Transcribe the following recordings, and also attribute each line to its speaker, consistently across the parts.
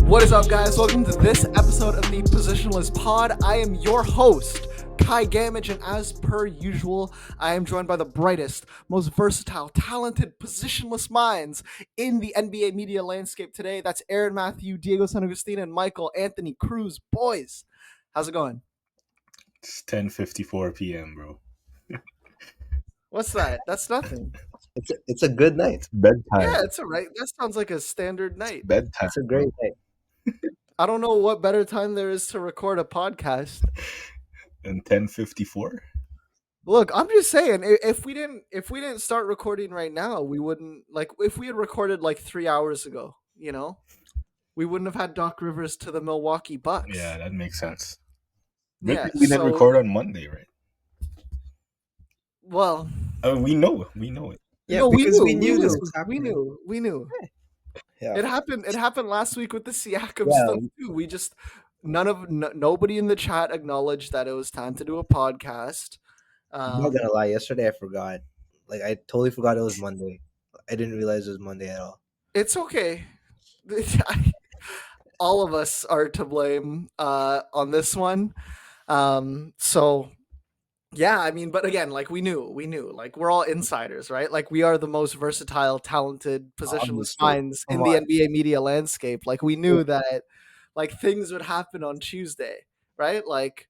Speaker 1: What is up, guys? Welcome to this episode of the Positionless Pod. I am your host, Kai Gamage, and as per usual, I am joined by the brightest, most versatile, talented, positionless minds in the NBA media landscape today. That's Aaron Matthew, Diego San Agustin, and Michael Anthony Cruz. Boys, how's it going?
Speaker 2: It's 10:54 p.m., bro.
Speaker 1: What's that? That's nothing.
Speaker 3: It's a good night.
Speaker 2: It's bedtime.
Speaker 1: Yeah, it's all right. That sounds like a standard night.
Speaker 2: It's bedtime.
Speaker 3: It's a great night.
Speaker 1: I don't know what better time there is to record a podcast.
Speaker 2: And 10:54.
Speaker 1: Look, I'm just saying, if we didn't start recording right now, we wouldn't, like, if we had recorded like 3 hours ago, you know, we wouldn't have had Doc Rivers to the Milwaukee Bucks.
Speaker 2: Yeah, that makes sense.
Speaker 1: Yeah,
Speaker 2: we didn't record on Monday, right?
Speaker 1: Well,
Speaker 2: I mean, we know it.
Speaker 3: Yeah,
Speaker 1: no,
Speaker 3: because
Speaker 1: we knew
Speaker 3: this
Speaker 1: this
Speaker 3: was
Speaker 1: was happening. We knew.
Speaker 3: Yeah.
Speaker 1: It happened last week with the Siakam
Speaker 3: Yeah.
Speaker 1: stuff too. We just nobody in the chat acknowledged that it was time to do a podcast.
Speaker 3: I'm not gonna lie. Yesterday I forgot. Like I totally forgot it was Monday. I didn't realize it was Monday at all.
Speaker 1: It's okay. All of us are to blame on this one. So yeah, I mean, but again, like we knew, like we're all insiders, right? Like we are the most versatile, talented, positionless
Speaker 3: Obviously.
Speaker 1: minds in the NBA media landscape. Like we knew that like things would happen on Tuesday, right? Like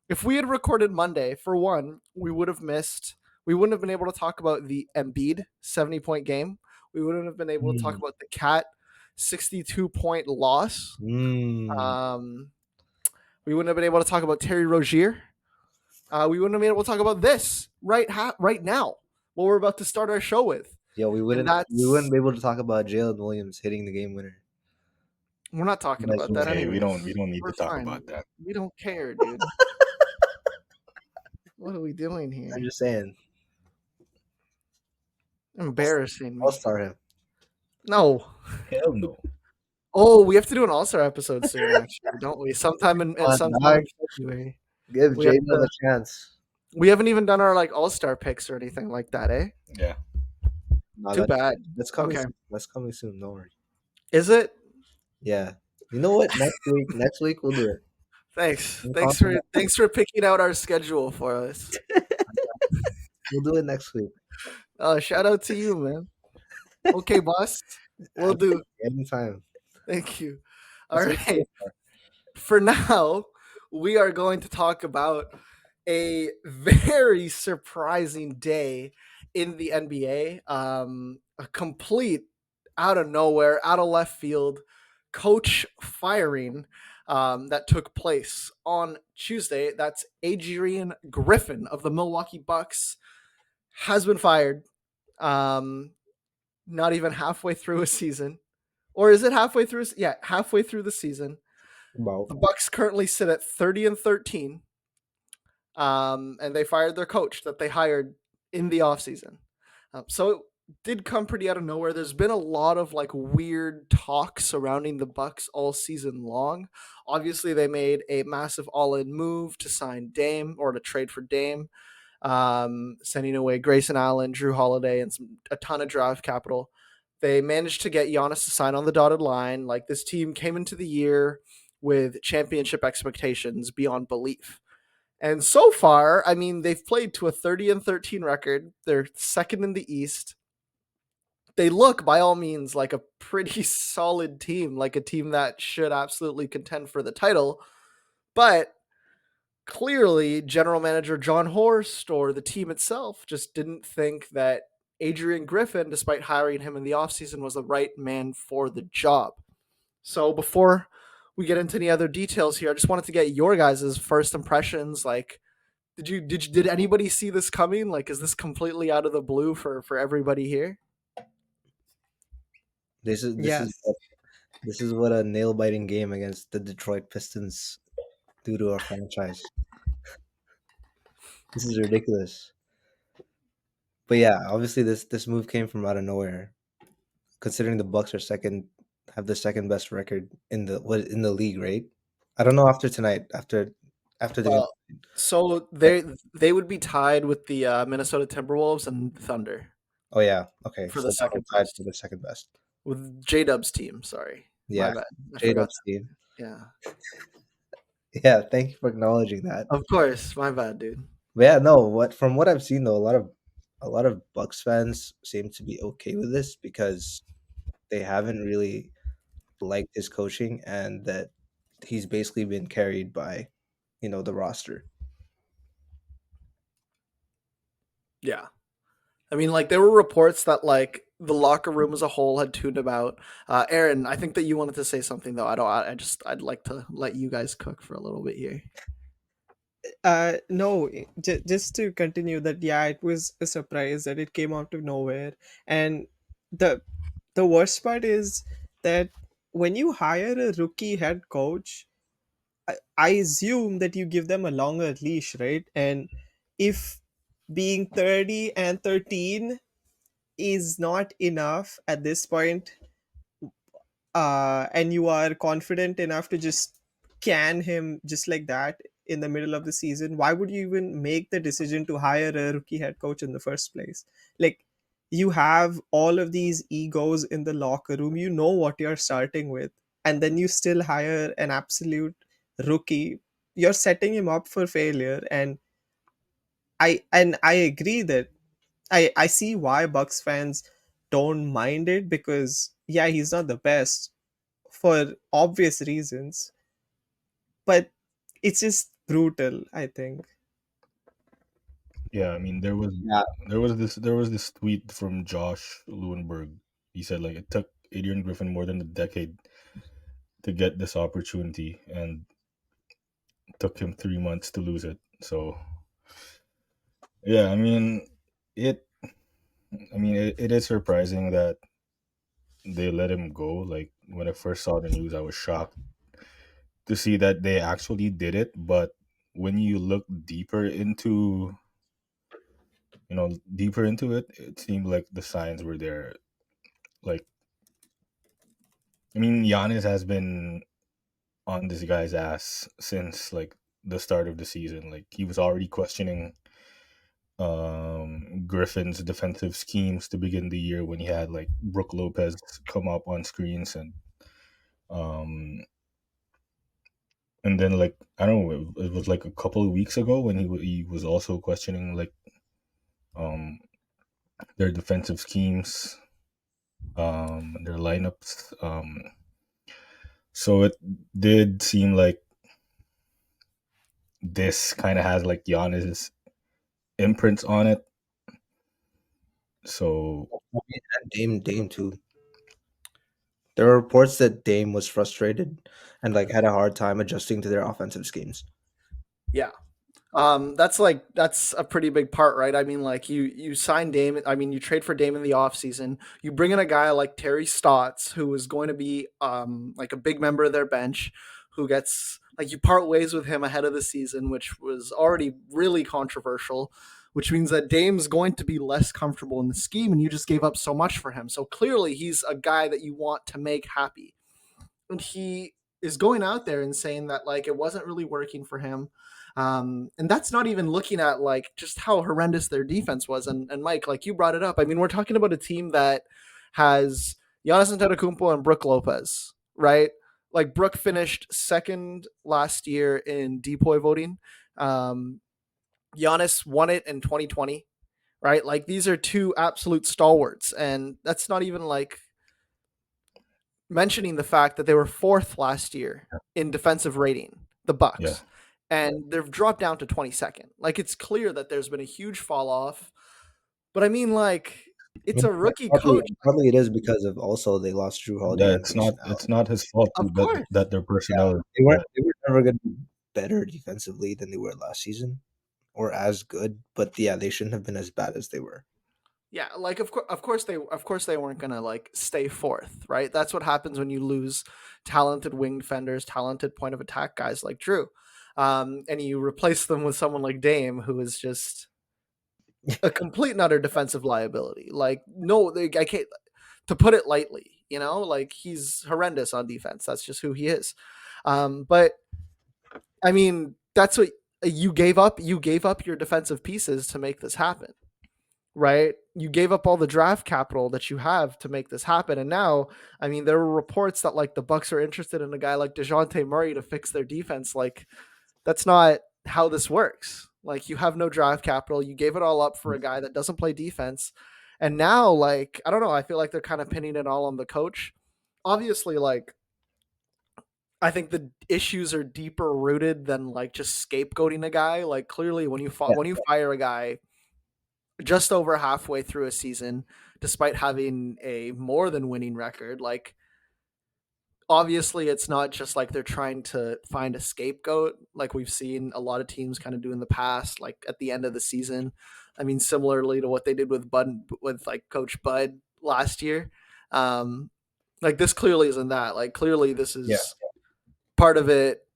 Speaker 1: if we had recorded Monday, for one, we wouldn't have been able to talk about the Embiid 70-point game. We wouldn't have been able to talk about the Cat 62-point loss. We wouldn't have been able to talk about Terry Rozier. We wouldn't have been able to talk about this right now, what we're about to start our show with.
Speaker 3: Yeah, we wouldn't be able to talk about Jalen Williams hitting the game winner.
Speaker 1: We're not talking about that
Speaker 2: Okay,
Speaker 1: anyway.
Speaker 2: we don't need to talk about that.
Speaker 1: We don't care, dude. What are we doing here?
Speaker 3: I'm just saying.
Speaker 1: Embarrassing me.
Speaker 3: I'll start him.
Speaker 1: No.
Speaker 2: Hell no.
Speaker 1: Oh, we have to do an All-Star episode soon, actually, don't we? Sometime in February.
Speaker 3: Give Jaden a chance.
Speaker 1: We haven't even done our like All-Star picks or anything like that, eh?
Speaker 2: Yeah.
Speaker 3: No,
Speaker 1: Too bad.
Speaker 3: That's coming.
Speaker 1: Okay.
Speaker 3: Soon. That's coming soon. Don't worry.
Speaker 1: Is it?
Speaker 3: Yeah. You know what? Next week we'll do it.
Speaker 1: Thanks for picking out our schedule for us.
Speaker 3: We'll do it next week.
Speaker 1: Shout out to you, man. Okay, boss. We'll do.
Speaker 3: Anytime.
Speaker 1: Thank you. All right. For now, we are going to talk about a very surprising day in the NBA. A complete out of nowhere, out of left field coach firing that took place on Tuesday. That's Adrian Griffin of the Milwaukee Bucks has been fired. Not even halfway through a season. Or is it halfway through? Yeah, halfway through the season.
Speaker 3: Wow.
Speaker 1: The Bucks currently sit at 30-13. And they fired their coach that they hired in the offseason. So it did come pretty out of nowhere. There's been a lot of like weird talk surrounding the Bucks all season long. Obviously, they made a massive all-in move to sign Dame or to trade for Dame, sending away Grayson Allen, Drew Holiday, and a ton of draft capital. They managed to get Giannis to sign on the dotted line. Like this team came into the year with championship expectations beyond belief. And so far, I mean, they've played to a 30-13 record. They're second in the East. They look, by all means, like a pretty solid team, like a team that should absolutely contend for the title. But clearly, general manager John Horst or the team itself just didn't think that Adrian Griffin, despite hiring him in the offseason, was the right man for the job. So before we get into any other details here, I just wanted to get your guys' first impressions. Like, did anybody see this coming? Like, is this completely out of the blue for everybody here?
Speaker 3: This is what a nail biting game against the Detroit Pistons do to our franchise. This is ridiculous. But yeah, obviously this move came from out of nowhere. Considering the Bucks have the second best record in the league, right? I don't know after tonight, after the game.
Speaker 1: So they would be tied with the Minnesota Timberwolves and Thunder.
Speaker 3: Oh yeah, okay.
Speaker 1: For the second
Speaker 3: tied for the second best.
Speaker 1: With J-Dub's team, sorry.
Speaker 3: Yeah,
Speaker 1: My bad. I
Speaker 3: Jade
Speaker 1: forgot.
Speaker 3: Epstein.
Speaker 1: Yeah.
Speaker 3: Yeah, thank you for acknowledging that.
Speaker 1: Of course. My bad, dude.
Speaker 3: But yeah, no, from what I've seen though, a lot of Bucks fans seem to be okay with this because they haven't really liked his coaching and that he's basically been carried by, the roster.
Speaker 1: Yeah. I mean, like there were reports that like the locker room as a whole had tuned him out. Aaron, I think that you wanted to say something though. I don't. I'd like to let you guys cook for a little bit here.
Speaker 4: No, just to continue that, yeah, it was a surprise that it came out of nowhere. And the the worst part is that when you hire a rookie head coach, I assume that you give them a longer leash, right? And if being 30 and 13 is not enough at this point, and you are confident enough to just can him just like that in the middle of the season, why would you even make the decision to hire a rookie head coach in the first place? Like, you have all of these egos in the locker room, you know what you're starting with, and then you still hire an absolute rookie. You're setting him up for failure. And I agree that I see why Bucks fans don't mind it, because yeah, he's not the best for obvious reasons, but it's just brutal, I think.
Speaker 2: Yeah, I mean
Speaker 3: Yeah,
Speaker 2: there was this tweet from Josh Lewenberg. He said like it took Adrian Griffin more than a decade to get this opportunity, and took him 3 months to lose it. So yeah, it. it is surprising that they let him go. Like when I first saw the news, I was shocked to see that they actually did it. But when you look deeper into it, it seemed like the signs were there. Like, Giannis has been on this guy's ass since like the start of the season. Like he was already questioning Griffin's defensive schemes to begin the year when he had like Brook Lopez come up on screens, um and then like I don't know, it was like a couple of weeks ago when he was also questioning like um their defensive schemes, their lineups. So it did seem like this kind of has like Giannis's imprints on it. So
Speaker 3: and Dame too. There were reports that Dame was frustrated and like had a hard time adjusting to their offensive schemes.
Speaker 1: Yeah. That's a pretty big part, right? I mean, like you sign Dame. I mean, you trade for Dame in the offseason. You bring in a guy like Terry Stotts, who is going to be like a big member of their bench, who gets like you part ways with him ahead of the season, which was already really controversial, which means that Dame's going to be less comfortable in the scheme, and you just gave up so much for him. So clearly, he's a guy that you want to make happy, and he is going out there and saying that like it wasn't really working for him. And that's not even looking at like just how horrendous their defense was. And Mike, like you brought it up. I mean, we're talking about a team that has Giannis Antetokounmpo and Brook Lopez, right? Like Brook finished second last year in DPOY voting. Um, Giannis won it in 2020, right? Like these are two absolute stalwarts, and that's not even like mentioning the fact that they were fourth last year in defensive rating, the
Speaker 2: yeah,
Speaker 1: Bucks, and they've dropped down to 22nd. Like it's clear that there's been a huge fall off. But I mean, like it's a rookie
Speaker 3: Probably,
Speaker 1: coach.
Speaker 3: probably it is because of also they lost Drew Holiday
Speaker 2: yeah.
Speaker 3: and
Speaker 2: It's not
Speaker 3: Grayson
Speaker 2: it's
Speaker 3: Allen.
Speaker 2: not his fault
Speaker 1: Of
Speaker 2: too, that
Speaker 1: course.
Speaker 2: their
Speaker 3: Yeah,
Speaker 2: personnel is
Speaker 3: they weren't
Speaker 2: bad.
Speaker 3: they were never going to be better defensively than they were last season, or as good. But yeah, they shouldn't have been as bad as they were.
Speaker 1: Yeah, like of course they weren't gonna like stay fourth, right? That's what happens when you lose talented wing defenders, talented point of attack guys like Drew, and you replace them with someone like Dame, who is just a complete and utter defensive liability. Like no, I can't, to put it lightly. Like he's horrendous on defense. That's just who he is. But I mean, that's what you gave up. You gave up your defensive pieces to make this happen. right? You gave up all the draft capital that you have to make this happen. And now, I mean, there were reports that like the Bucks are interested in a guy like DeJounte Murray to fix their defense. Like, that's not how this works. Like, you have no draft capital. You gave it all up for a guy that doesn't play defense. And now, like, I don't know, I feel like they're kind of pinning it all on the coach. Obviously, like, I think the issues are deeper rooted than like just scapegoating a guy. Like, clearly when you
Speaker 3: Yeah.
Speaker 1: when you fire a guy just over halfway through a season, despite having a more than winning record, like, obviously it's not just like they're trying to find a scapegoat like we've seen a lot of teams kind of do in the past, like at the end of the season. I mean, similarly to what they did with like Coach Bud last year. Um, like, this clearly isn't that. Like, clearly this
Speaker 3: Yeah.
Speaker 1: is part of it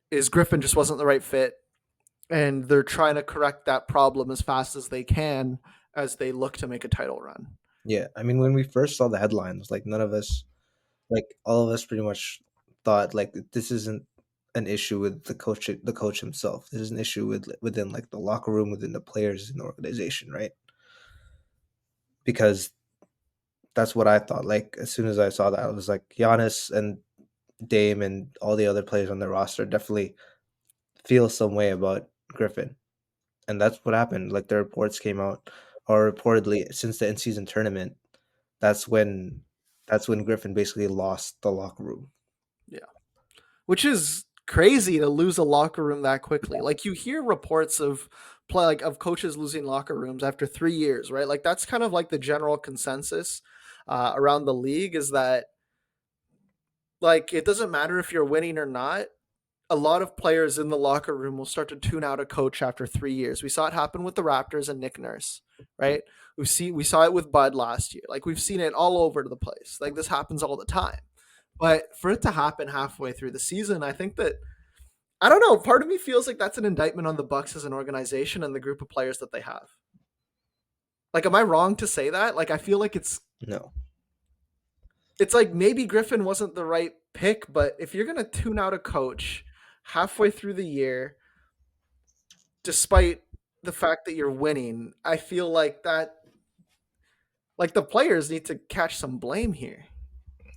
Speaker 1: is Griffin just wasn't the right fit, and they're trying to correct that problem as fast as they can as they look to make a title run.
Speaker 3: Yeah, I mean, when we first saw the headlines, like none of us, like all of us, pretty much thought like this isn't an issue with the coach himself. This is an issue within like the locker room, within the players in the organization, right? Because that's what I thought. Like as soon as I saw that, I was like, Giannis and Dame and all the other players on the roster definitely feel some way about Griffin, and that's what happened. Like the reports came out, or reportedly since the in-season tournament, that's when Griffin basically lost the locker room.
Speaker 1: Yeah. Which is crazy to lose a locker room that quickly. Like, you hear reports of of coaches losing locker rooms after 3 years, right? Like, that's kind of like the general consensus around the league, is that like it doesn't matter if you're winning or not. A lot of players in the locker room will start to tune out a coach after 3 years. We saw it happen with the Raptors and Nick Nurse, right? We saw it with Bud last year. Like, we've seen it all over the place. Like, this happens all the time. But for it to happen halfway through the season, I think that, I don't know, part of me feels like that's an indictment on the Bucks as an organization and the group of players that they have. Like, am I wrong to say that? Like, I feel like it's
Speaker 3: No.
Speaker 1: like maybe Griffin wasn't the right pick, but if you're gonna tune out a coach halfway through the year, despite the fact that you're winning, I feel like that, like, the players need to catch some blame here.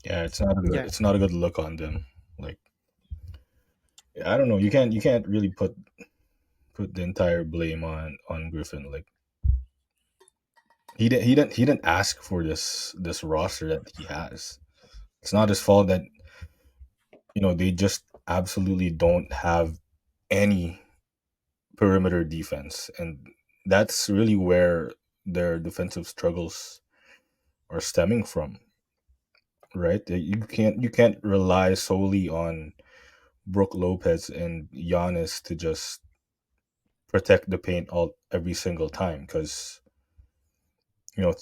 Speaker 2: Yeah, it's not a
Speaker 4: Yeah.
Speaker 2: good look on them. Like, I don't know. You can't really put the entire blame on Griffin. Like, he didn't ask for this roster that he has. It's not his fault that they just absolutely don't have any perimeter defense, and that's really where their defensive struggles are stemming from. Right? You can't rely solely on Brook Lopez and Giannis to just protect the paint all every single time, because you know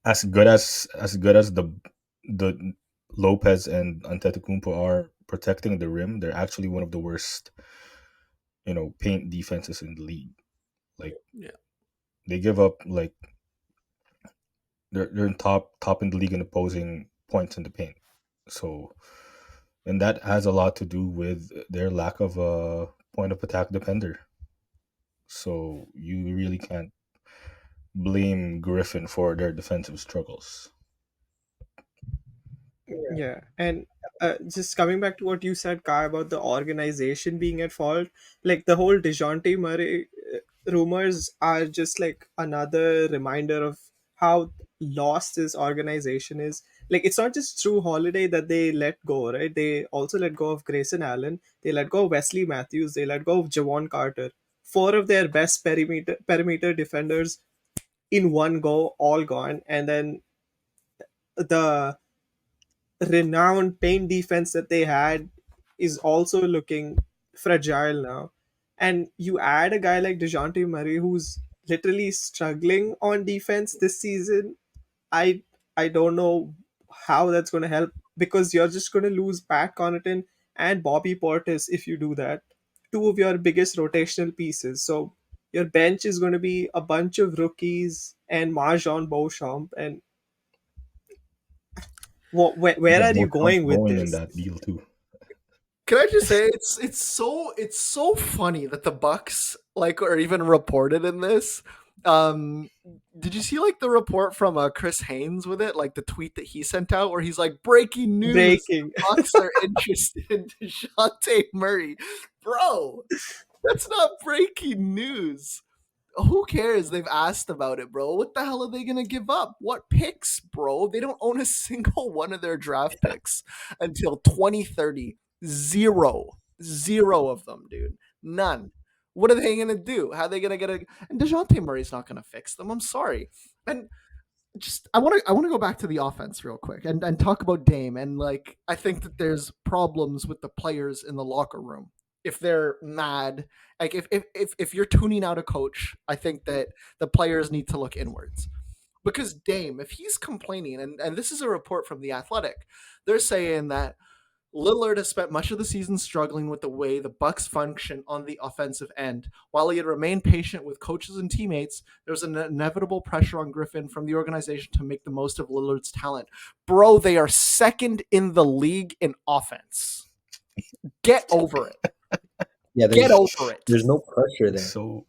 Speaker 2: as good as the Lopez and Antetokounmpo are protecting the rim, they're actually one of the worst paint defenses in the league. Like,
Speaker 1: Yeah.
Speaker 2: they give up, like, they're in top in the league in opposing points in the paint. So, and that has a lot to do with their lack of a point of attack defender. So you really can't blame Griffin for their defensive struggles.
Speaker 4: Yeah, and just coming back to what you said, Kai, about the organization being at fault, like the whole Dejounte Murray rumors are just like another reminder of how lost this organization is. Like, it's not just True Holiday that they let go, right? They also let go of Grayson Allen. They let go of Wesley Matthews. They let go of Javon Carter. Four of their best perimeter defenders in one go, all gone, and then the renowned paint defense that they had is also looking fragile now. And you add a guy like DeJounte Murray who's literally struggling on defense this season. I I don't know how that's going to help, because you're just going to lose Pat Connaughton and Bobby Portis if you do that. Two of your biggest rotational pieces. So your bench is going to be a bunch of rookies and Marjon Beauchamp. And where
Speaker 2: Yeah,
Speaker 4: are you
Speaker 2: Beauchamp's
Speaker 4: going with
Speaker 2: going in
Speaker 4: this?
Speaker 2: that deal too.
Speaker 1: Can I just say it's so funny that the Bucks, like, are even reported in this Did you see like the report from Chris Haynes with it, like the tweet that he sent out, where he's like, "Breaking news:
Speaker 4: Breaking.
Speaker 1: Bucks are interested in Dejounte Murray." Bro, that's not breaking news. Who cares? They've asked about it, bro. What the hell are they gonna give up? What picks, bro? They don't own a single one of their draft picks until 2030. Zero of them, dude. None. What are they gonna do? How are they gonna get a? And Dejounte Murray's not gonna fix them. I'm sorry. And just I want to go back to the offense real quick and talk about Dame. And like I think that there's problems with the players in the locker room if they're mad. Like if you're tuning out a coach, I think that the players need to look inwards. Because Dame, if he's complaining, and this is a report from The Athletic, they're saying that Lillard has spent much of the season struggling with the way the Bucks function on the offensive end. While he had remained patient with coaches and teammates, there was an inevitable pressure on Griffin from the organization to make the most of Lillard's talent. Bro, they are second in the league in offense. Get over it.
Speaker 3: Yeah,
Speaker 1: Get over it.
Speaker 3: There's no pressure there.
Speaker 2: So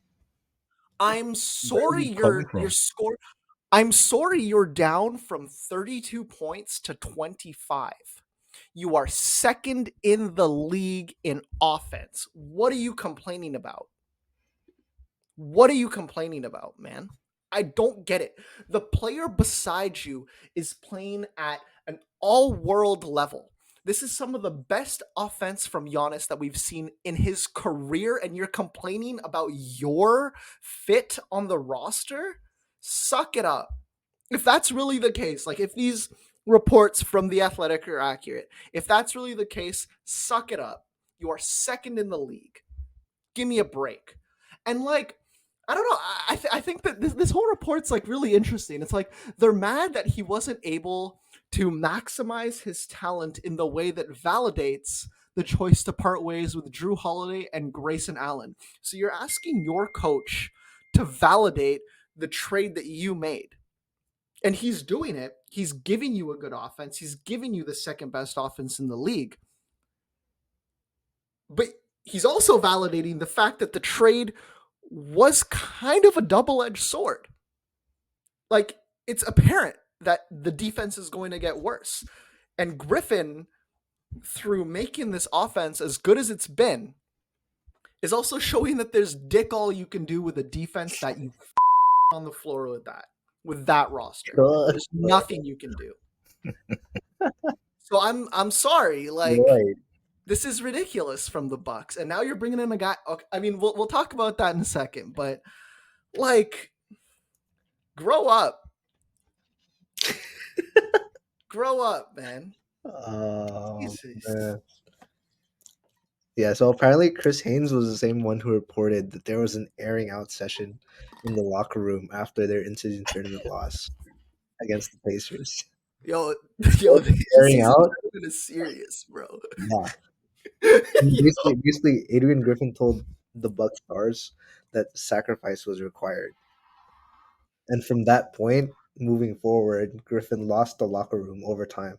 Speaker 1: I'm sorry
Speaker 2: where are you coming
Speaker 1: your
Speaker 2: from?
Speaker 1: score. I'm sorry you're down from 32 points to 25. You are second in the league in offense. What are you complaining about? What are you complaining about, man? I don't get it. The player beside you is playing at an all-world level. This is some of the best offense from Giannis that we've seen in his career, and you're complaining about your fit on the roster? Suck it up. If that's really the case, like if these reports from The Athletic are accurate, if that's really the case, suck it up. You are second in the league. Give me a break. And like, I don't know. I think that this whole report's like really interesting. It's like they're mad that he wasn't able to maximize his talent in the way that validates the choice to part ways with Drew Holiday and Grayson Allen. So you're asking your coach to validate the trade that you made. And he's doing it. He's giving you a good offense. He's giving you the second best offense in the league. But he's also validating the fact that the trade was kind of a double-edged sword. Like, it's apparent that the defense is going to get worse. And Griffin, through making this offense as good as it's been, is also showing that there's dick all you can do with a defense that you on the floor with that roster. There's nothing you can do. So I'm sorry, like this is ridiculous from the Bucks, and now you're bringing in a guy. Okay, I mean, we'll talk about that in a second, but like, grow up, grow up, man.
Speaker 3: Man. Yeah, so apparently Chris Haynes was the same one who reported that there was an airing out session in the locker room after their in-season tournament loss against the Pacers.
Speaker 1: Yo,
Speaker 3: airing out
Speaker 1: is serious, bro.
Speaker 3: Yeah. Basically, Adrian Griffin told the Bucks stars that sacrifice was required. And from that point, moving forward, Griffin lost the locker room over time.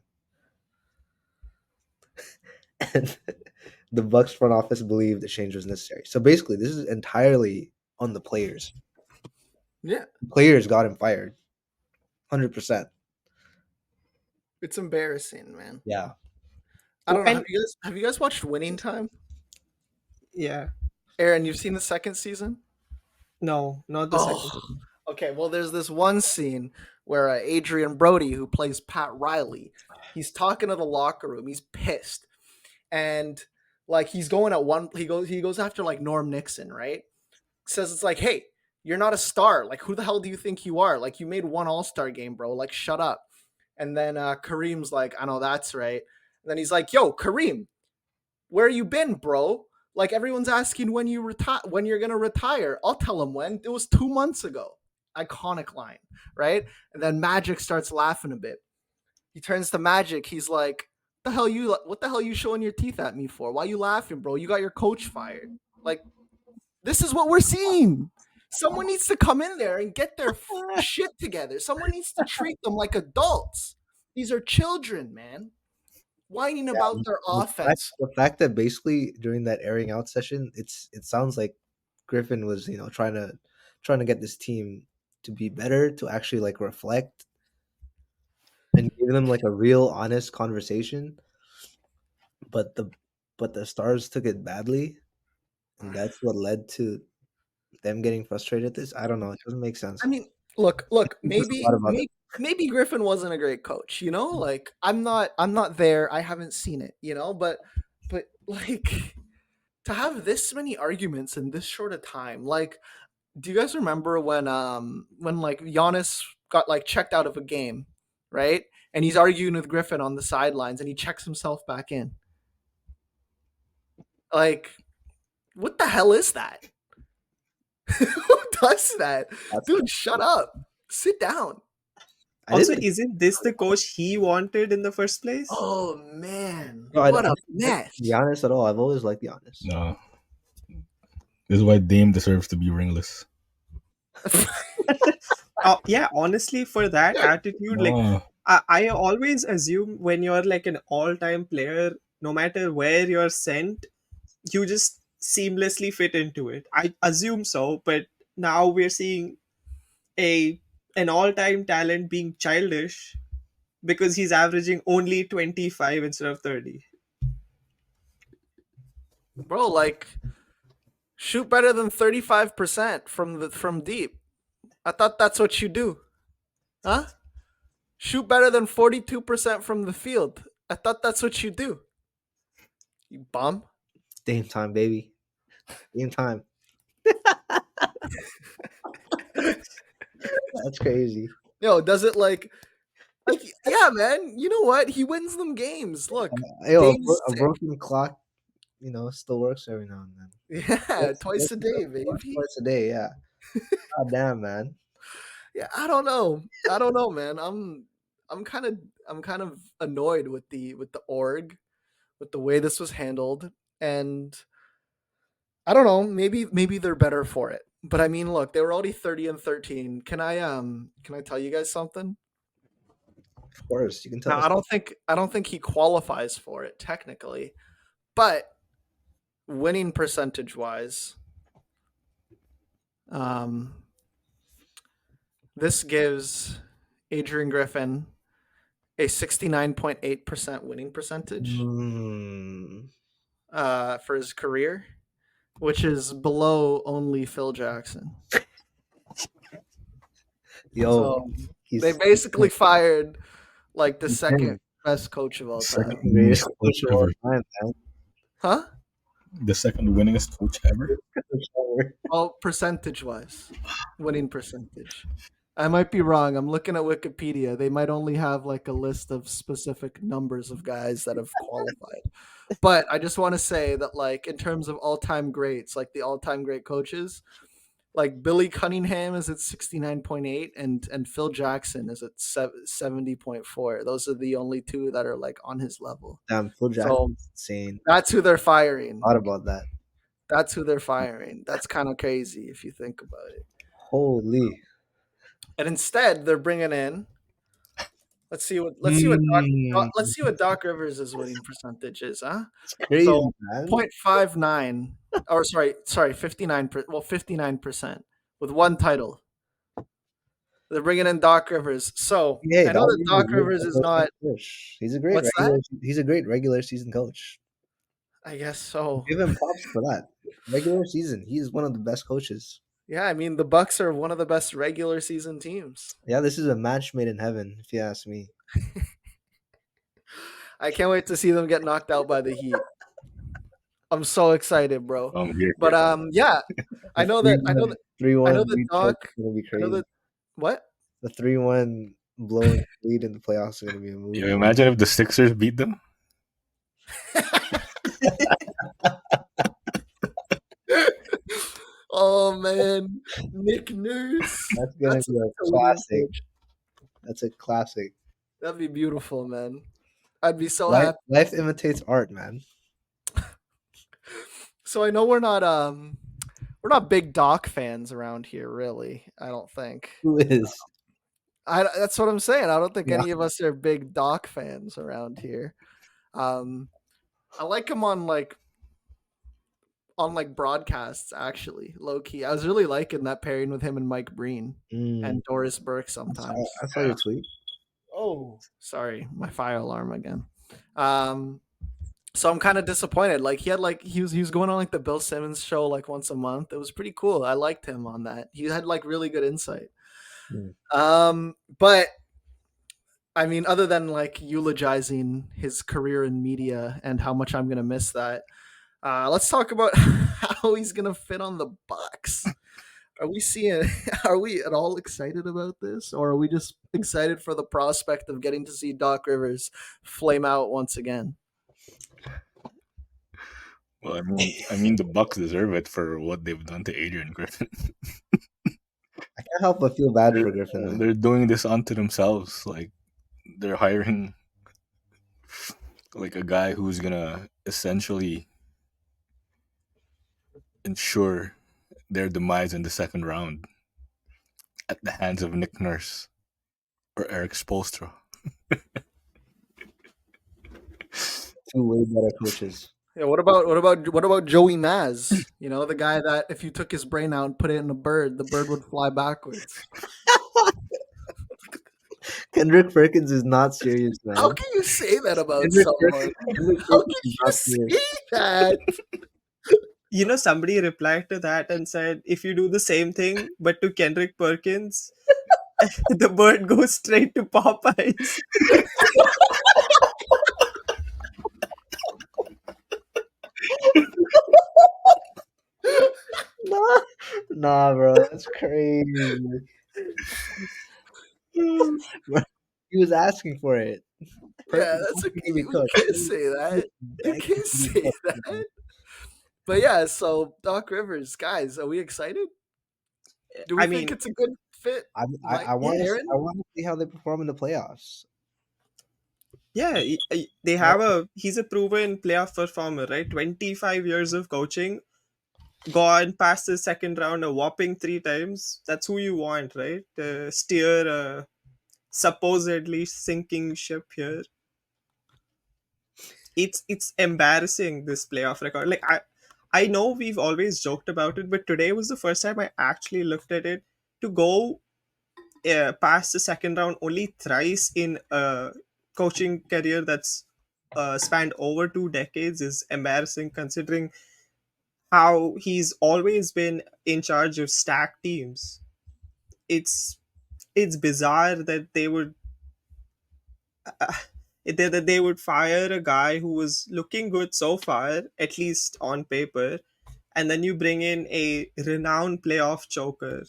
Speaker 3: And the Bucks front office believed the change was necessary. So basically, this is entirely on the players.
Speaker 1: Yeah.
Speaker 3: The players got him fired. 100%.
Speaker 1: It's embarrassing, man.
Speaker 3: Yeah.
Speaker 1: I don't know. Have you guys watched Winning Time?
Speaker 4: Yeah.
Speaker 1: Aaron, you've seen the second season?
Speaker 4: No, not the second season.
Speaker 1: Okay, well, there's this one scene where Adrian Brody, who plays Pat Riley, he's talking to the locker room. He's pissed, and like he's going at one. He goes after like Norm Nixon, right? Says it's like, hey, you're not a star. Like, who the hell do you think you are? Like, you made one All-Star game, bro. Like, shut up. And then Kareem's like, I know that's right. And then he's like, yo, Kareem, where you been, bro? Like, everyone's asking when you're gonna retire. I'll tell them when. It was 2 months ago. Iconic line, right? And then Magic starts laughing a bit. He turns to Magic. He's like, what the hell you showing your teeth at me for? Why you laughing, bro? You got your coach fired. Like, this is what we're seeing. Someone needs to come in there and get their shit together. Someone needs to treat them like adults. These are children, man. Whining about their offense.
Speaker 3: The fact that basically during that airing out session, it sounds like Griffin was, trying trying to get this team to be better, to actually like reflect and give them like a real honest conversation. But the stars took it badly, and that's what led to them getting frustrated. This I don't know. It doesn't make sense.
Speaker 1: I mean, look,
Speaker 3: There's a lot about it.
Speaker 1: maybe Griffin wasn't a great coach, you know? Like I'm not there. I haven't seen it, you know, but like to have this many arguments in this short a time. Like, do you guys remember when like Giannis got like checked out of a game, right? And he's arguing with Griffin on the sidelines and he checks himself back in. Like, what the hell is that? Who does that? Dude, shut up. Sit down.
Speaker 4: Also, isn't this the coach he wanted in the first place?
Speaker 1: Oh man.
Speaker 3: No,
Speaker 1: What
Speaker 3: I
Speaker 1: a
Speaker 3: don't
Speaker 1: mess.
Speaker 3: like Giannis at all. I've always liked Giannis.
Speaker 2: No. This is why Dame deserves to be ringless.
Speaker 4: Yeah, honestly, for that attitude, like
Speaker 2: No.
Speaker 4: I always assume when you're like an all-time player, no matter where you're sent, you just seamlessly fit into it. I assume so, but now we're seeing an all-time talent being childish because he's averaging only 25 instead of 30.
Speaker 1: Bro, like shoot better than 35% from deep. I thought that's what you do. Huh? Shoot better than 42% from the field. I thought that's what you do. You bum.
Speaker 3: Dame time, baby. Dame time. That's crazy.
Speaker 1: Yo, does it like yeah, man. You know what? He wins them games. Look,
Speaker 3: Yo,
Speaker 1: Dame's
Speaker 3: a
Speaker 1: sick.
Speaker 3: broken clock, still works every now and then.
Speaker 1: Yeah, twice a day, baby.
Speaker 3: Twice a day, yeah. God damn, man.
Speaker 1: Yeah, I don't know, man. I'm kind of annoyed with the org, with the way this was handled, and I don't know. Maybe they're better for it. But I mean, look, they were already 30-13. Can I tell you guys something?
Speaker 3: Of course, you can tell
Speaker 1: Now,
Speaker 3: us.
Speaker 1: I don't think he qualifies for it technically, but winning percentage wise, this gives Adrian Griffin a 69.8% winning percentage for his career, which is below only Phil Jackson.
Speaker 3: Yo,
Speaker 1: So they basically fired like the second best coach of all time.
Speaker 2: Second winningest coach ever.
Speaker 3: Man.
Speaker 1: Huh?
Speaker 2: The second winningest coach ever.
Speaker 1: Well, percentage wise, winning percentage. I might be wrong. I'm looking at Wikipedia. They might only have like a list of specific numbers of guys that have qualified. But I just want to say that, like, in terms of all-time greats, like the all-time great coaches, like Billy Cunningham is at 69.8 and Phil Jackson is at 70.4. Those are the only two that are like on his level.
Speaker 3: Damn, Phil Jackson's insane.
Speaker 1: That's who they're firing.
Speaker 3: Thought about that.
Speaker 1: That's who they're firing. That's kind of crazy if you think about it.
Speaker 3: Holy.
Speaker 1: And instead, they're bringing in. Let's see what Doc Rivers' winning percentage is, huh?
Speaker 3: It's crazy,
Speaker 1: So
Speaker 3: man.
Speaker 1: 0.59, or sorry, 59% with one title. They're bringing in Doc Rivers. So I know that Doc Rivers is not.
Speaker 3: He's a great.
Speaker 1: What's that?
Speaker 3: He's a great regular season coach.
Speaker 1: I guess so.
Speaker 3: Give him props for that. Regular season, he's one of the best coaches.
Speaker 1: Yeah, I mean the Bucks are one of the best regular season teams.
Speaker 3: Yeah, this is a match made in heaven, if you ask me.
Speaker 1: I can't wait to see them get knocked out by the Heat. I'm so excited, bro. But yeah, I know that
Speaker 3: 3-1
Speaker 1: I know that Doc.
Speaker 3: gonna be crazy.
Speaker 1: I know that what?
Speaker 3: The 3-1 blowing lead in the playoffs is gonna be a movie.
Speaker 2: Yeah, imagine if the Sixers beat them.
Speaker 1: Oh man, Nick Nurse.
Speaker 3: That's gonna be a classic. That's a classic.
Speaker 1: That'd be beautiful, man. I'd be so happy.
Speaker 3: Life imitates art, man.
Speaker 1: So I know we're not big Doc fans around here, really. I don't think.
Speaker 3: Who is?
Speaker 1: That's what I'm saying. I don't think any of us are big Doc fans around here. I like him on like on like broadcasts. Actually, low key, I was really liking that pairing with him and Mike Breen and Doris Burke sometimes.
Speaker 3: I saw your tweet.
Speaker 1: Oh, sorry, my fire alarm again. So I'm kind of disappointed. Like he was going on like the Bill Simmons show like once a month. It was pretty cool. I liked him on that. He had like really good insight. But I mean, other than like eulogizing his career in media and how much I'm gonna miss that, let's talk about how he's gonna fit on the Bucks. Are we at all excited about this, or are we just excited for the prospect of getting to see Doc Rivers flame out once again?
Speaker 2: Well, I mean, the Bucks deserve it for what they've done to Adrian Griffin.
Speaker 3: I can't help but feel bad for Griffin. Man.
Speaker 2: They're doing this unto themselves. Like, they're hiring like a guy who's gonna essentially ensure their demise in the second round at the hands of Nick Nurse or Eric Spoelstra.
Speaker 3: Two way better coaches.
Speaker 1: Yeah, what about Joey Maz? You know, the guy that if you took his brain out and put it in a bird, the bird would fly backwards.
Speaker 3: Kendrick Perkins is not serious, man.
Speaker 1: How can you say that about someone? How can you say that?
Speaker 4: You know, somebody replied to that and said, if you do the same thing, but to Kendrick Perkins, the bird goes straight to Popeyes.
Speaker 3: Nah, bro, that's crazy. He was asking for it.
Speaker 1: Yeah, that's okay. You can't say that. You can't say that. But yeah, so Doc Rivers, guys, are we excited? Do we think it's a good fit?
Speaker 3: I want to see how they perform in the playoffs.
Speaker 4: Yeah, he's a proven playoff performer, right? 25 years of coaching, gone past the second round a whopping 3 times. That's who you want, right? Steer a supposedly sinking ship here. It's embarrassing, this playoff record. Like I know we've always joked about it, but today was the first time I actually looked at it. To go past the second round only thrice in a coaching career that's spanned over 2 decades is embarrassing, considering how he's always been in charge of stacked teams. It's bizarre that they would that they would fire a guy who was looking good so far, at least on paper, and then you bring in a renowned playoff choker.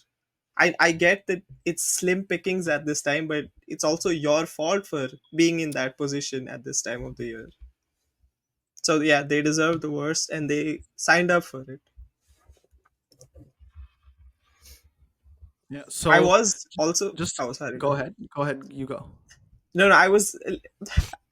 Speaker 4: I get that it's slim pickings at this time, but it's also your fault for being in that position at this time of the year. So yeah, they deserve the worst, and they signed up for it.
Speaker 1: Yeah. So
Speaker 4: I was also
Speaker 1: sorry. Go ahead. You go.
Speaker 4: No, I was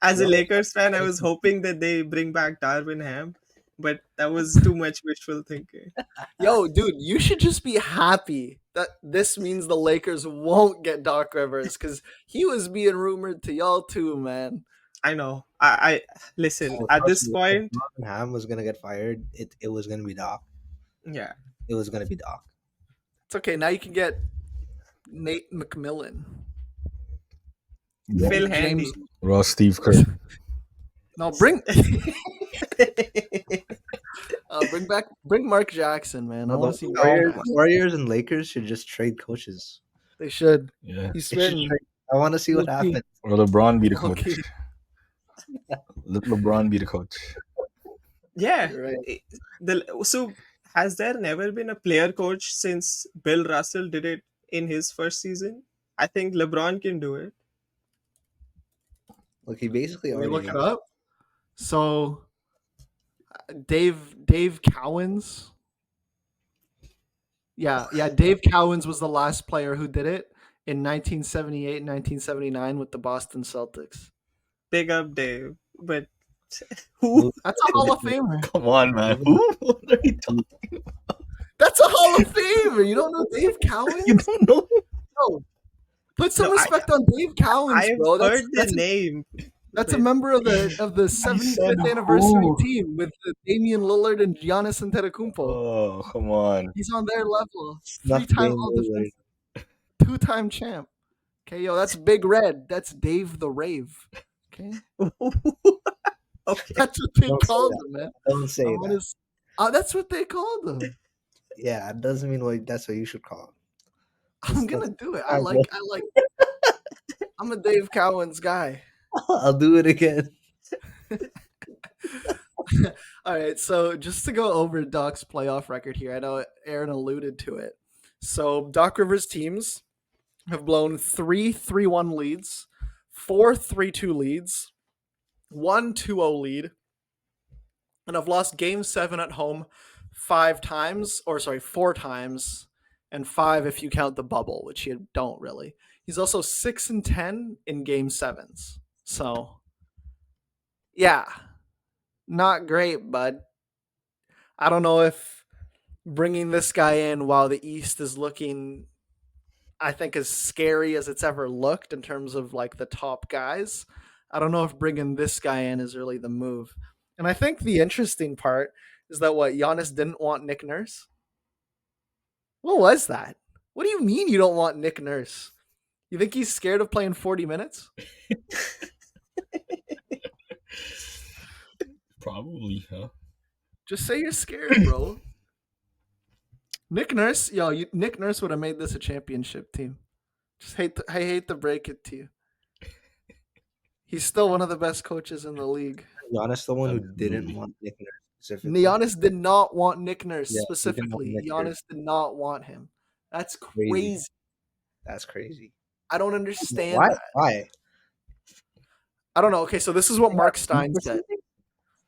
Speaker 4: as a Lakers fan, I was hoping that they bring back Darvin Ham, but that was too much wishful thinking.
Speaker 1: Yo, dude, you should just be happy that this means the Lakers won't get Doc Rivers because he was being rumored to y'all too, man.
Speaker 4: I know. I listen. At this point,
Speaker 3: if Ham was gonna get fired, it was gonna be Doc.
Speaker 4: Yeah,
Speaker 3: it was gonna be Doc.
Speaker 1: It's okay. Now you can get Nate McMillan.
Speaker 4: Yeah. Phil Handy.
Speaker 2: Ross Steve Kerr.
Speaker 1: No, bring Mark Jackson, man. I want to see
Speaker 3: Warriors and Lakers should just trade coaches.
Speaker 1: They should.
Speaker 2: Yeah.
Speaker 3: I want to see what happens.
Speaker 2: Or LeBron be the coach. Okay. Let LeBron be the coach.
Speaker 4: Yeah. Right. So has there never been a player coach since Bill Russell did it in his first season? I think LeBron can do it.
Speaker 3: Look, he basically already
Speaker 1: look it up. So Dave Cowens. Yeah, Dave Cowens was the last player who did it in 1978 and 1979 with the Boston Celtics.
Speaker 4: Big up Dave, but who?
Speaker 1: That's a Hall of Famer.
Speaker 2: Come on, man. Who? What are you talking about?
Speaker 1: That's a Hall of Famer. You don't know Dave Cowens?
Speaker 2: You don't know?
Speaker 1: No. Put some respect on Dave Cowens, bro.
Speaker 4: I've heard the name.
Speaker 1: That's a
Speaker 4: Wait,
Speaker 1: member of the
Speaker 2: I said
Speaker 1: 75th anniversary
Speaker 2: who?
Speaker 1: team with Damian Lillard and Giannis Antetokounmpo.
Speaker 2: Oh, come on.
Speaker 1: He's on their level.
Speaker 3: Snuff
Speaker 1: Three-time
Speaker 3: Dame
Speaker 1: All
Speaker 3: Lillard.
Speaker 1: Defensive, two-time champ. Okay, yo, that's Big Red. That's Dave the Rave. Okay,
Speaker 4: okay.
Speaker 1: that's what they
Speaker 3: Don't say
Speaker 1: called
Speaker 3: that.
Speaker 1: him, man.
Speaker 3: Don't say
Speaker 1: I'm
Speaker 3: that.
Speaker 1: gonna, that's what they called him.
Speaker 3: Yeah, it doesn't mean that's what you should call him.
Speaker 1: I'm gonna do it. I like. I'm a Dave Cowens guy.
Speaker 3: I'll do it again.
Speaker 1: All right, so just to go over Doc's playoff record here, I know Aaron alluded to it. So Doc Rivers teams have blown 3-3-1 leads, 4-3-2 leads, 1-2-0 lead, and have lost Game 7 at home 4 times, and 5 if you count the bubble, which you don't really. He's also 6-10 in Game 7s. So, yeah, not great, bud. I don't know if bringing this guy in while the East is looking, I think, as scary as it's ever looked in terms of like the top guys. I don't know if bringing this guy in is really the move. And I think the interesting part is that Giannis didn't want Nick Nurse. What was that? What do you mean you don't want Nick Nurse? You think he's scared of playing 40 minutes?
Speaker 2: Probably, huh?
Speaker 1: Just say you're scared, bro. Nick Nurse, Nick Nurse would have made this a championship team. I hate to break it to you. He's still one of the best coaches in the league.
Speaker 3: Giannis, the one who
Speaker 2: Absolutely.
Speaker 3: didn't want Nick Nurse specifically.
Speaker 1: Giannis did not want Nick Nurse
Speaker 3: Yeah, he didn't want
Speaker 1: specifically.
Speaker 3: Nick
Speaker 1: Giannis
Speaker 3: Nurse.
Speaker 1: did not want him. That's
Speaker 3: Crazy.
Speaker 1: crazy.
Speaker 3: That's crazy.
Speaker 1: I don't understand
Speaker 3: Why?
Speaker 1: that.
Speaker 3: Why?
Speaker 1: I don't know. Okay, so this is what Mark Stein
Speaker 3: Or
Speaker 1: said.
Speaker 3: something?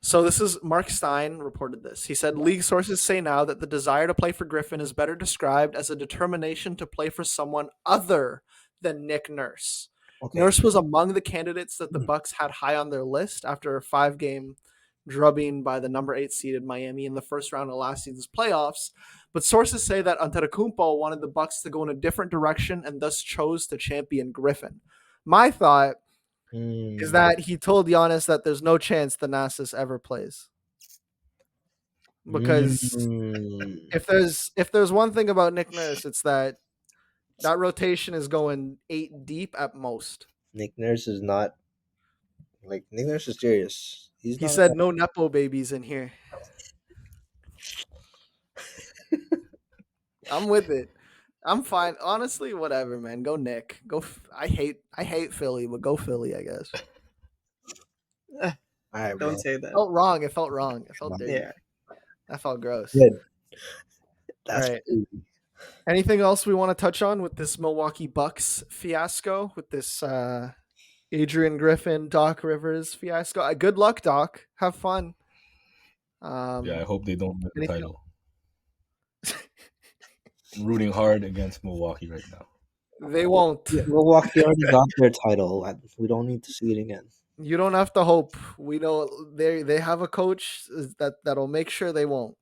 Speaker 1: So this is Mark Stein reported this. He said league sources say now that the desire to play for Griffin is better described as a determination to play for someone other than Nick Nurse.
Speaker 3: Okay.
Speaker 1: Nurse was among the candidates that the Bucks had high on their list after a 5-game drubbing by the number 8 seeded Miami in the first round of last season's playoffs. But sources say that Antetokounmpo wanted the Bucks to go in a different direction and thus chose to champion Griffin. My thought is that he told Giannis that there's no chance Thanasis ever plays. Because if there's one thing about Nick Nurse, it's that rotation is going 8 deep at most.
Speaker 3: Nick Nurse is not like Nick Nurse is serious.
Speaker 1: He said no Nepo babies in here. I'm with it. I'm fine. Honestly, whatever, man. Go Nick. Go. I hate Philly, but go Philly, I guess.
Speaker 3: All right, bro.
Speaker 4: Don't say
Speaker 1: It
Speaker 4: that.
Speaker 1: felt wrong. It felt wrong. It felt dirty.
Speaker 4: Yeah.
Speaker 1: That felt gross.
Speaker 3: Good. That's
Speaker 1: All right.
Speaker 3: crazy.
Speaker 1: Anything else we want to touch on with this Milwaukee Bucks fiasco? With this Adrian Griffin, Doc Rivers fiasco? Good luck, Doc. Have fun.
Speaker 2: Yeah, I hope they don't win the
Speaker 1: anything
Speaker 2: title. I'm rooting hard against Milwaukee right now.
Speaker 1: They won't.
Speaker 3: Milwaukee already got their title. We don't need to see it again.
Speaker 1: You don't have to hope. We know they have a coach that'll make sure they won't.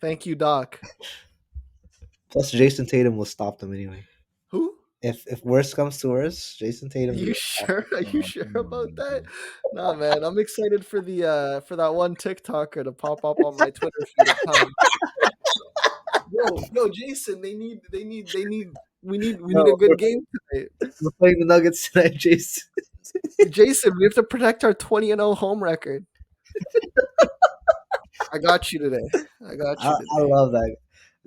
Speaker 1: Thank you, Doc.
Speaker 3: Plus, Jason Tatum will stop them anyway.
Speaker 1: Who?
Speaker 3: If worse comes to worse, Jason Tatum.
Speaker 1: You sure? Are you sure about that? Nah, man. I'm excited for the for that one TikToker to pop up on my Twitter feed. Yo, Jason, we need a good game tonight.
Speaker 3: We're playing the Nuggets tonight, Jason.
Speaker 1: Jason, we have to protect our 20-0 home record. I got you today.
Speaker 3: I love that.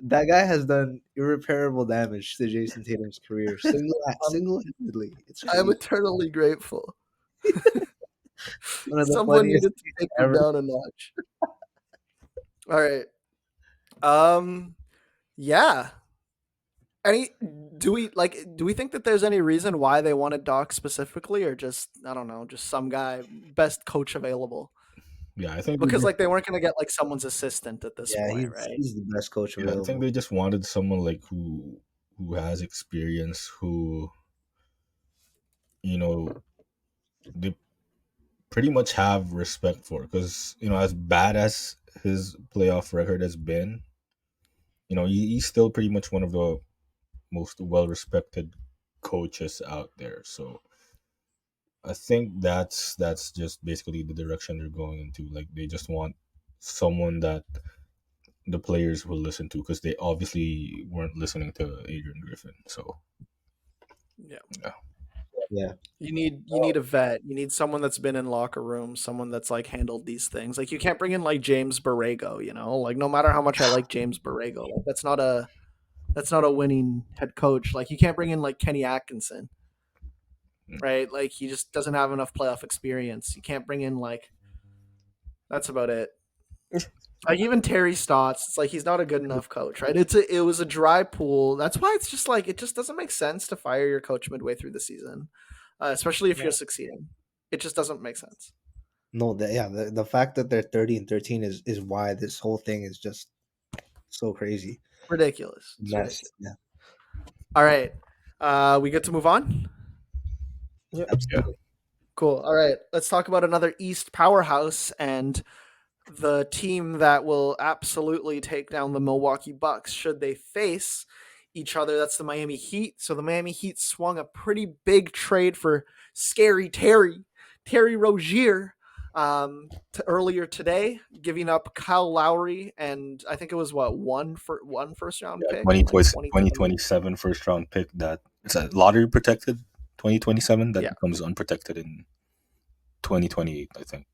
Speaker 3: That guy has done irreparable damage to Jason Tatum's career single-handedly.
Speaker 1: I am eternally grateful.
Speaker 3: One of the
Speaker 1: Someone
Speaker 3: funniest
Speaker 1: needed to take him
Speaker 3: ever.
Speaker 1: down a notch. All right. Yeah. Do we think that there's any reason why they wanted Doc specifically, or just I don't know, just some guy, best coach available?
Speaker 2: Yeah, I think
Speaker 1: Because like they weren't gonna get like someone's assistant at this point, right?
Speaker 3: He's the best coach
Speaker 2: I
Speaker 3: available.
Speaker 2: think they just wanted someone like who has experience, who they pretty much have respect for, because as bad as his playoff record has been, he's still pretty much one of the most well respected coaches out there. So I think that's just basically the direction they're going into. Like they just want someone that the players will listen to because they obviously weren't listening to Adrian Griffin. So
Speaker 1: Yeah.
Speaker 2: yeah,
Speaker 3: Yeah.
Speaker 1: You need a vet. You need someone that's been in locker rooms, someone that's like handled these things. Like you can't bring in like James Borrego, you know? Like no matter how much I like James Borrego, like that's not a winning head coach. Like you can't bring in like Kenny Atkinson, right? Like he just doesn't have enough playoff experience. You can't bring in like that's about it. Like even Terry Stotts, it's like he's not a good enough coach, right? It was a dry pool. That's why it's just like it just doesn't make sense to fire your coach midway through the season, especially if
Speaker 4: Yeah.
Speaker 1: you're succeeding. It just doesn't make sense.
Speaker 3: No, the fact that they're 30-13 is why this whole thing is just so crazy.
Speaker 1: Ridiculous. It's
Speaker 3: Mess.
Speaker 1: ridiculous.
Speaker 3: Yeah,
Speaker 1: All right, we get to move on.
Speaker 4: Yep.
Speaker 3: absolutely.
Speaker 1: Cool. All right, let's talk about another East powerhouse and the team that will absolutely take down the Milwaukee Bucks should they face each other. That's the Miami Heat. So the Miami Heat swung a pretty big trade for scary Terry Rozier, earlier today, giving up Kyle Lowry and I think it was one first round
Speaker 2: yeah,
Speaker 1: pick and like 2020.
Speaker 2: 2027 first round pick that it's a lottery protected 2027 that
Speaker 1: Yeah,
Speaker 2: becomes unprotected in 2028, I think.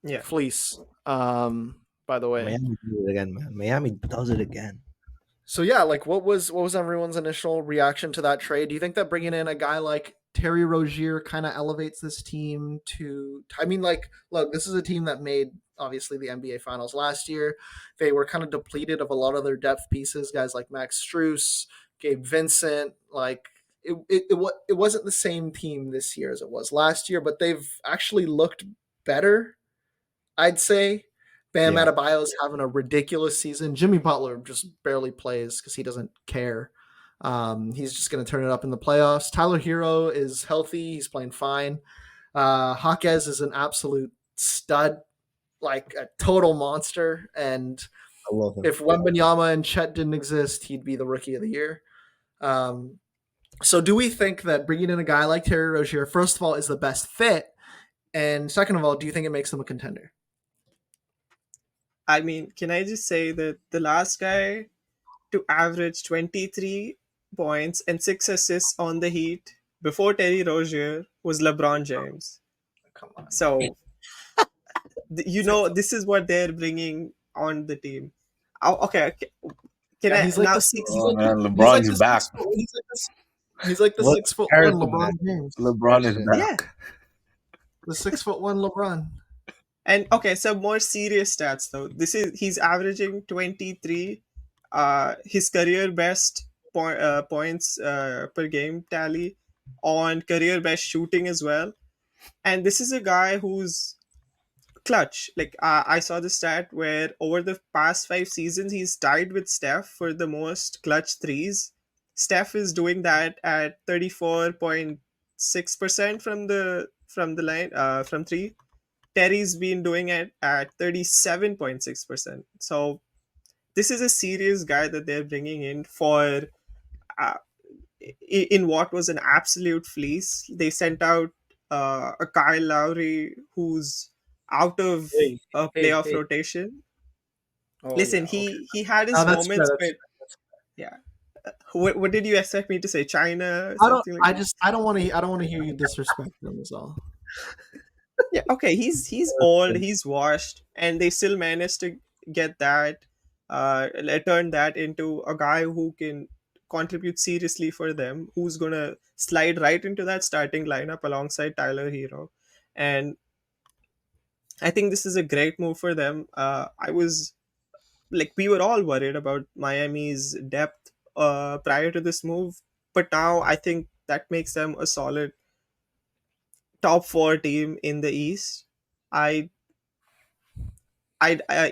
Speaker 4: Yeah.
Speaker 1: fleece. By the way,
Speaker 3: Miami does it again, man. Miami does it again.
Speaker 1: so yeah, like what was everyone's initial reaction to that trade? Do you think that bringing in a guy like Terry Rozier kind of elevates this team to? I mean, like, look, this is a team that made obviously the NBA Finals last year. They were kind of depleted of a lot of their depth pieces, guys like Max Strus, Gabe Vincent. Like, it wasn't the same team this year as it was last year, but they've actually looked better, I'd say. Bam
Speaker 3: Yeah.
Speaker 1: Adebayo's having a ridiculous season. Jimmy Butler just barely plays because he doesn't care. He's just going to turn it up in the playoffs. Tyler Hero is healthy. He's playing fine. Jaquez is an absolute stud, like a total monster. And
Speaker 3: I love him.
Speaker 1: if Wembanyama and Chet didn't exist, he'd be the rookie of the year. So do we think that bringing in a guy like Terry Rozier, first of all, is the best fit? And second of all, do you think it makes them a contender?
Speaker 4: I mean, can I just say that the last guy to average 23 points and 6 assists on the Heat before Terry Rozier was LeBron James.
Speaker 1: Come on.
Speaker 4: So, this is what they're bringing on the team. Oh, okay. Can
Speaker 1: Yeah,
Speaker 4: I
Speaker 1: he's like
Speaker 4: now
Speaker 1: the
Speaker 4: six?
Speaker 2: Oh man,
Speaker 1: he's like
Speaker 2: LeBron's
Speaker 1: the
Speaker 2: back.
Speaker 1: he's like the
Speaker 3: What
Speaker 1: 6'1"
Speaker 3: comparison,
Speaker 1: LeBron
Speaker 3: man?
Speaker 1: James.
Speaker 2: LeBron is
Speaker 3: Yeah.
Speaker 4: Yeah.
Speaker 2: back.
Speaker 1: The 6'1" LeBron.
Speaker 4: And okay, some more serious stats though. He's averaging 23, his career best points per game tally, on career best shooting as well. And this is a guy who's clutch. Like I saw the stat where over the past 5 seasons he's tied with Steph for the most clutch threes. Steph is doing that at 34.6% from the line from three. Terry's been doing it at 37.6%. So this is a serious guy that they're bringing in for uh, in what was an absolute fleece. They sent out a Kyle Lowry who's out of
Speaker 1: Hey,
Speaker 4: a
Speaker 1: hey,
Speaker 4: playoff
Speaker 1: hey.
Speaker 4: rotation.
Speaker 1: Oh,
Speaker 4: Listen,
Speaker 1: yeah, okay.
Speaker 4: he had his
Speaker 1: Oh, that's fair,
Speaker 4: moments,
Speaker 1: that's
Speaker 4: but yeah. What did you expect me to say? China,
Speaker 1: I don't.
Speaker 4: something like that?
Speaker 1: I don't want to. I don't want to hear you disrespect him. Is all.
Speaker 4: Yeah, okay, he's old, he's washed, and they still managed to get that, turn that into a guy who can contribute seriously for them, who's gonna slide right into that starting lineup alongside Tyler Hero. And I think this is a great move for them. I was like, we were all worried about Miami's depth prior to this move, but now I think that makes them a solid top four team in the East. I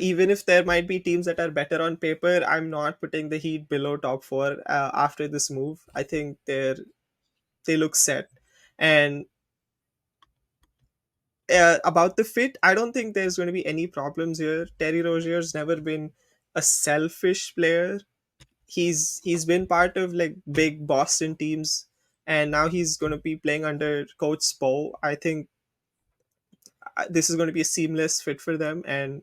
Speaker 4: even if there might be teams that are better on paper, I'm not putting the Heat below top four after this move. I think they look set. And about the fit, I don't think there's going to be any problems here. Terry Rozier's never been a selfish player. He's been part of like big Boston teams, and now he's going to be playing under Coach Spo. I think this is going to be a seamless fit for them. And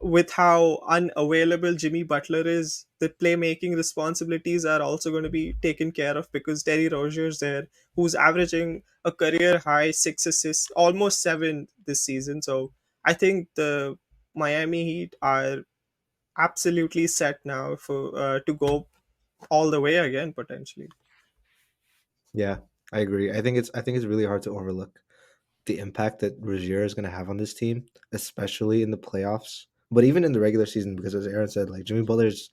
Speaker 4: with how unavailable Jimmy Butler is, the playmaking responsibilities are also going to be taken care of because Terry Rozier's there, who's averaging a career high 6 assists, almost 7 this season. So I think the Miami Heat are absolutely set now for to go all the way again potentially.
Speaker 3: Yeah, I agree. I think it's really hard to overlook the impact that Rozier is going to have on this team, especially in the playoffs, but even in the regular season. Because as Aaron said, like Jimmy Butler's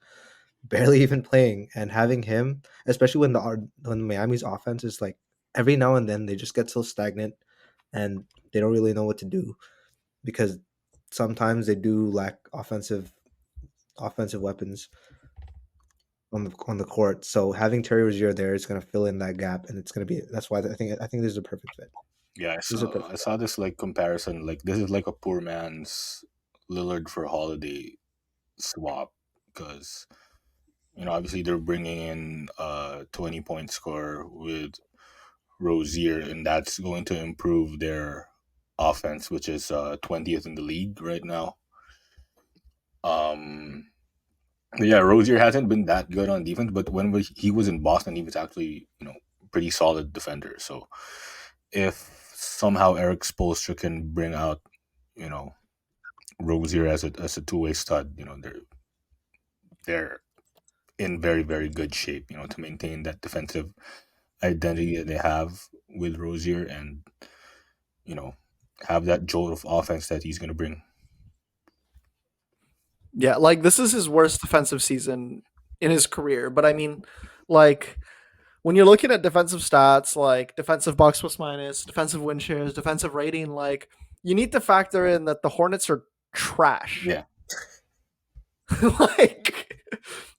Speaker 3: barely even playing, and having him, especially when Miami's offense is like every now and then they just get so stagnant, and they don't really know what to do because sometimes they do lack offensive weapons on the court. So having Terry Rozier there is going to fill in that gap, and it's going to be that's why I think this is a perfect fit.
Speaker 2: Yeah,
Speaker 3: This is a perfect
Speaker 2: I saw this like comparison. Like this is like a poor man's Lillard for Holiday swap because obviously they're bringing in a 20-point scorer with Rozier, and that's going to improve their offense, which is 20th in the league right now. Um, but yeah, Rozier hasn't been that good on defense, but when he was in Boston, he was actually pretty solid defender. So if somehow Eric Spoelstra can bring out you know Rozier as a two-way stud, they're in very very good shape. To maintain that defensive identity that they have with Rozier and you know have that jolt of offense that he's going to bring.
Speaker 1: Yeah, like this is his worst defensive season in his career. But I mean, like when you're looking at defensive stats, like defensive box plus minus, defensive win shares, defensive rating, like you need to factor in that the Hornets are trash.
Speaker 2: Yeah,
Speaker 1: like,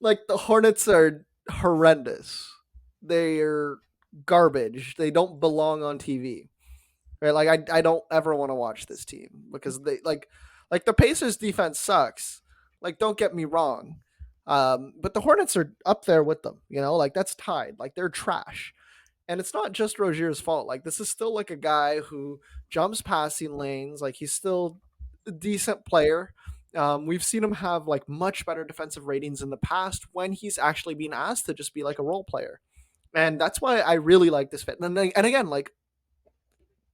Speaker 1: like the Hornets are horrendous. They're garbage. They don't belong on TV. Right? Like I don't ever want to watch this team because they like the Pacers defense sucks. Like don't get me wrong. But the Hornets are up there with them, like that's tied. Like they're trash. And it's not just Rozier's fault. Like this is still like a guy who jumps passing lanes. Like he's still a decent player. We've seen him have like much better defensive ratings in the past when he's actually been asked to just be like a role player. And that's why I really like this fit. And again, like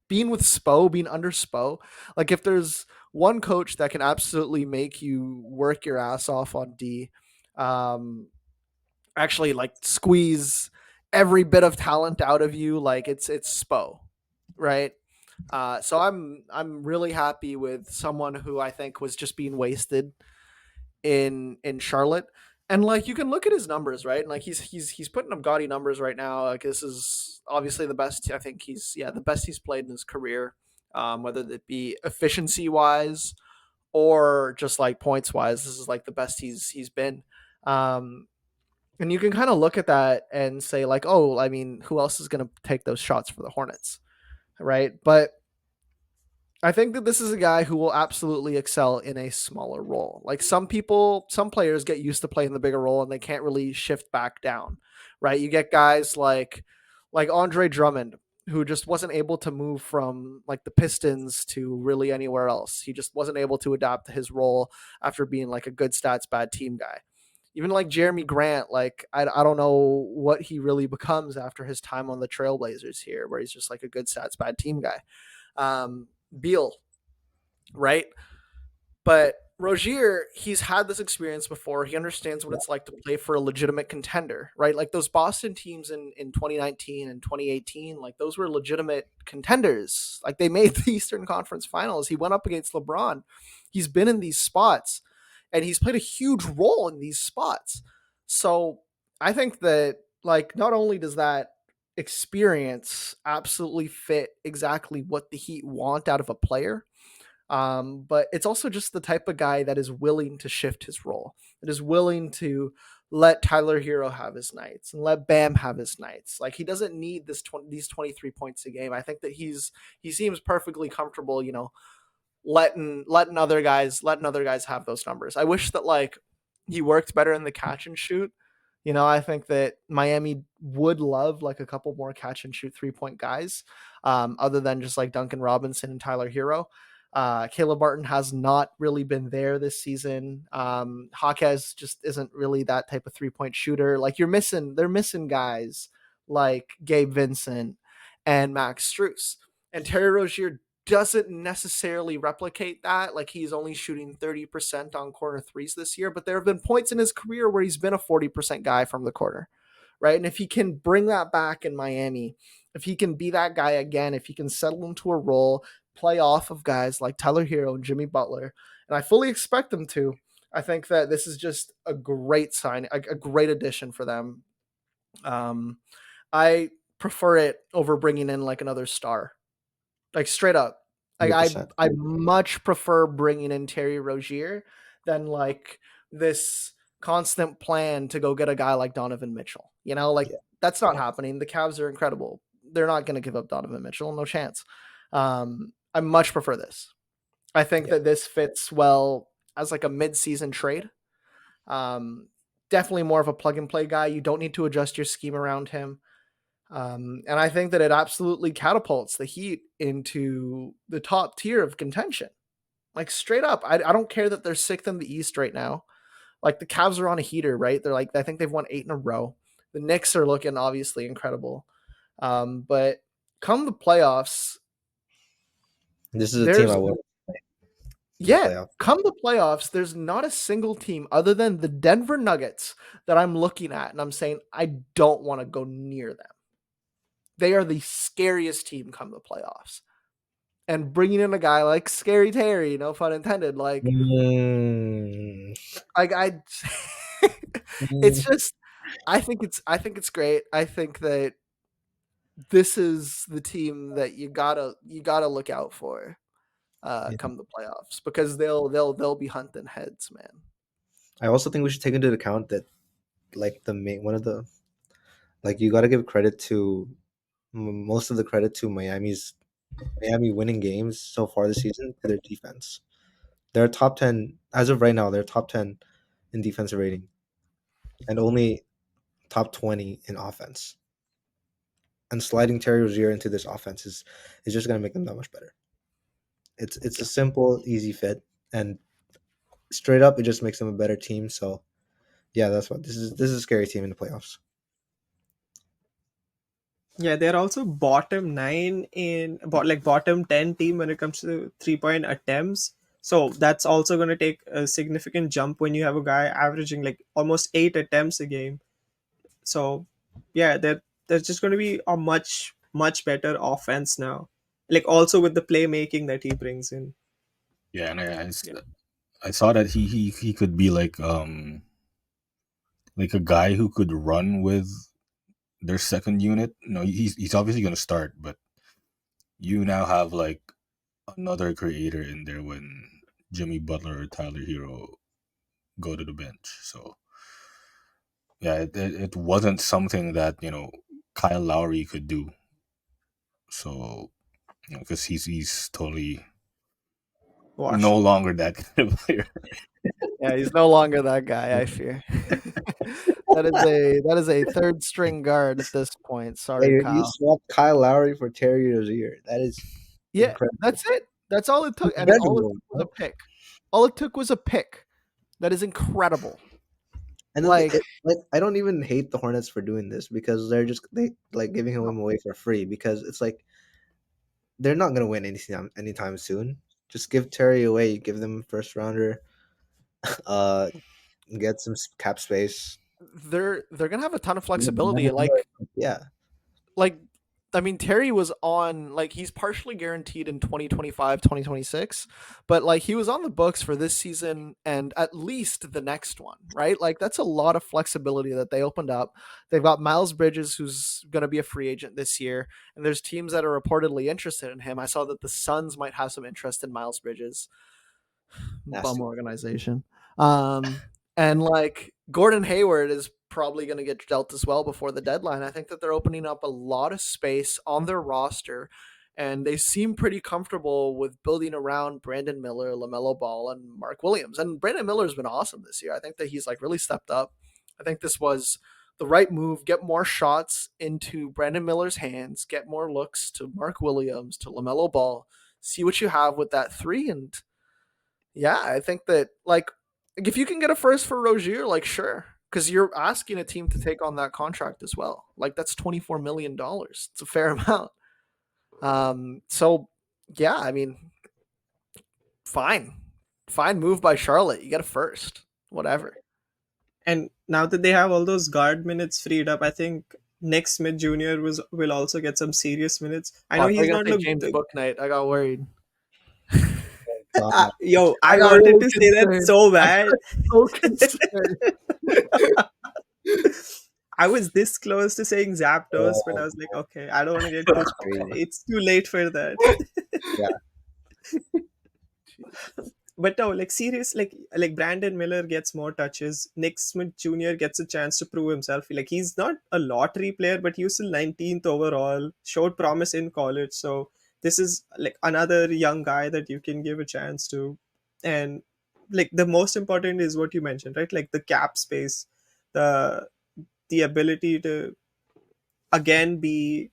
Speaker 1: being with Spo, being under Spo, like if there's one coach that can absolutely make you work your ass off on D, um, actually like squeeze every bit of talent out of you, like it's Spo, right? So I'm really happy with someone who I think was just being wasted in Charlotte. And like you can look at his numbers, right? And like he's putting up gaudy numbers right now. Like this is obviously the best. I think the best he's played in his career, whether it be efficiency wise or just like points wise. This is like the best he's been. Um, and you can kind of look at that and say like, oh, I mean, who else is going to take those shots for the Hornets, right? But I think that this is a guy who will absolutely excel in a smaller role. Like some players get used to playing the bigger role and they can't really shift back down, right? You get guys like Andre Drummond who just wasn't able to move from like the Pistons to really anywhere else. He just wasn't able to adapt to his role after being like a good stats bad team guy. Even like Jeremy Grant, like I don't know what he really becomes after his time on the Trailblazers here, where he's just like a good stats bad team guy. Beal, right? But Rozier, he's had this experience before. He understands what it's like to play for a legitimate contender, right? Like those Boston teams in 2019 and 2018, like those were legitimate contenders. Like they made the Eastern Conference Finals. He went up against LeBron. He's been in these spots and he's played a huge role in these spots. So I think that like not only does that experience absolutely fit exactly what the Heat want out of a player, but it's also just the type of guy that is willing to shift his role, that is willing to let Tyler Hero have his nights and let Bam have his nights. Like he doesn't need these 23 points a game. I think that he seems perfectly comfortable, letting other guys have those numbers. I wish that like he worked better in the catch and shoot. You know, I think that Miami would love like a couple more catch and shoot 3-point guys, other than just like Duncan Robinson and Tyler Hero. Caleb Barton has not really been there this season. Jaquez just isn't really that type of 3-point shooter. Like they're missing guys like Gabe Vincent and Max Strus. And Terry Rozier doesn't necessarily replicate that. Like he's only shooting 30% on corner threes this year, but there have been points in his career where he's been a 40% guy from the corner, right? And if he can bring that back in Miami, if he can be that guy again, if he can settle into a role, play off of guys like Tyler Hero and Jimmy Butler, and I fully expect them to, I think that this is just a great sign, a great addition for them. I prefer it over bringing in like another star. Like straight up. Like
Speaker 3: 100%.
Speaker 1: I much prefer bringing in Terry Rozier than like this constant plan to go get a guy like Donovan Mitchell. You know, like
Speaker 3: Yeah.
Speaker 1: that's not happening. The Cavs are incredible. They're not going to give up Donovan Mitchell, no chance. I much prefer this. I think
Speaker 3: Yeah.
Speaker 1: that this fits well as like a mid-season trade. Definitely more of a plug and play guy. You don't need to adjust your scheme around him. And I think that it absolutely catapults the Heat into the top tier of contention. Like straight up, I don't care that they're 6th in the East right now. Like the Cavs are on a heater, right? They're like, I think they've won 8 in a row. The Knicks are looking obviously incredible. But come the playoffs,
Speaker 3: This is a team I want in the
Speaker 1: yeah,
Speaker 3: playoff.
Speaker 1: come the playoffs, there's not a single team other than the Denver Nuggets that I'm looking at and I'm saying I don't want to go near them. They are the scariest team come the playoffs. And bringing in a guy like Scary Terry, no pun intended, like
Speaker 3: Mm.
Speaker 1: I it's just I think it's great. I think that this is the team that you gotta look out for
Speaker 3: Yeah.
Speaker 1: come the playoffs because they'll be hunting heads, man.
Speaker 3: I also think we should take into account that, like, the main one of the, like, you got to give credit to most of the credit to Miami winning games so far this season to their defense. They're top 10 as of right now. They're top 10 in defensive rating and only top 20 in offense. And sliding Terry Rozier into this offense is just going to make them that much better. It's a simple, easy fit, and straight up, it just makes them a better team. So yeah, that's what this is. This is a scary team in the playoffs.
Speaker 4: Yeah, they're also bottom 9 in like bottom 10 team when it comes to 3-point attempts. So that's also going to take a significant jump when you have a guy averaging like almost 8 attempts a game. So yeah, there's just going to be a much better offense now. Like also with the playmaking that he brings in.
Speaker 2: Yeah, and I saw that he could be like a guy who could run with their second unit. No, he's obviously gonna start, but you now have like another creator in there when Jimmy Butler or Tyler Hero go to the bench. So yeah, it wasn't something that Kyle Lowry could do. So because he's totally
Speaker 4: Washed.
Speaker 2: no longer that kind of player.
Speaker 1: Yeah, he's no longer that guy, I fear. that is a third string guard at this point. Sorry,
Speaker 3: Hey, you
Speaker 1: Kyle.
Speaker 3: swapped Kyle Lowry for Terry Rozier. That is
Speaker 1: Yeah,
Speaker 3: incredible.
Speaker 1: that's it. That's all it took. And all it
Speaker 3: Incredible.
Speaker 1: took was a pick. All it took was a pick. That is incredible.
Speaker 3: And then
Speaker 1: Like,
Speaker 3: I don't even hate the Hornets for doing this because they like giving him away for free because it's like they're not gonna win anytime soon. Just give Terry away, give them first rounder, uh, get some cap space.
Speaker 1: they're gonna have a ton of
Speaker 3: Yeah,
Speaker 1: flexibility.
Speaker 3: yeah,
Speaker 1: Like I mean, Terry was on, like, he's partially guaranteed in 2025, 2026, but like he was on the books for this season and at least the next one, right? Like that's a lot of flexibility that they opened up. They've got Miles Bridges, who's going to be a free agent this year, and there's teams that are reportedly interested in him. I saw that the Suns might have some interest in Miles Bridges.
Speaker 3: nasty.
Speaker 1: Bum organization. And like Gordon Hayward is probably going to get dealt as well before the deadline. I think that they're opening up a lot of space on their roster, and they seem pretty comfortable with building around Brandon Miller, LaMelo Ball, and Mark Williams. And Brandon Miller's been awesome this year. I think that he's like really stepped up. I think this was the right move, get more shots into Brandon Miller's hands, get more looks to Mark Williams, to LaMelo Ball, see what you have with that three. And yeah, I think that like if you can get a first for Rozier, like sure, because you're asking a team to take on that contract as well. Like that's $24 million. It's a fair amount. So yeah, I mean, fine move by Charlotte. You get a first, whatever.
Speaker 4: And now that they have all those guard minutes freed up, I think Nick Smith Jr. will also get some serious minutes. I know
Speaker 1: I
Speaker 4: he's
Speaker 1: got
Speaker 4: not
Speaker 1: the
Speaker 4: looked.
Speaker 1: James Book night. I got worried.
Speaker 4: Yo, I
Speaker 1: got
Speaker 4: wanted
Speaker 1: real
Speaker 4: to say that
Speaker 1: concerned.
Speaker 4: so bad.
Speaker 1: So concerned.
Speaker 4: I was this close to saying Zapdos, but I was like, okay, I don't want to get too.
Speaker 3: That's crazy.
Speaker 4: It's too late for that.
Speaker 3: Yeah.
Speaker 4: But no, like serious, like Brandon Miller gets more touches. Nick Smith Jr. gets a chance to prove himself. Like he's not a lottery player, but he was still 19th overall, showed promise in college. So this is like another young guy that you can give a chance to. And like the most important is what you mentioned, right? Like the cap space, the ability to again be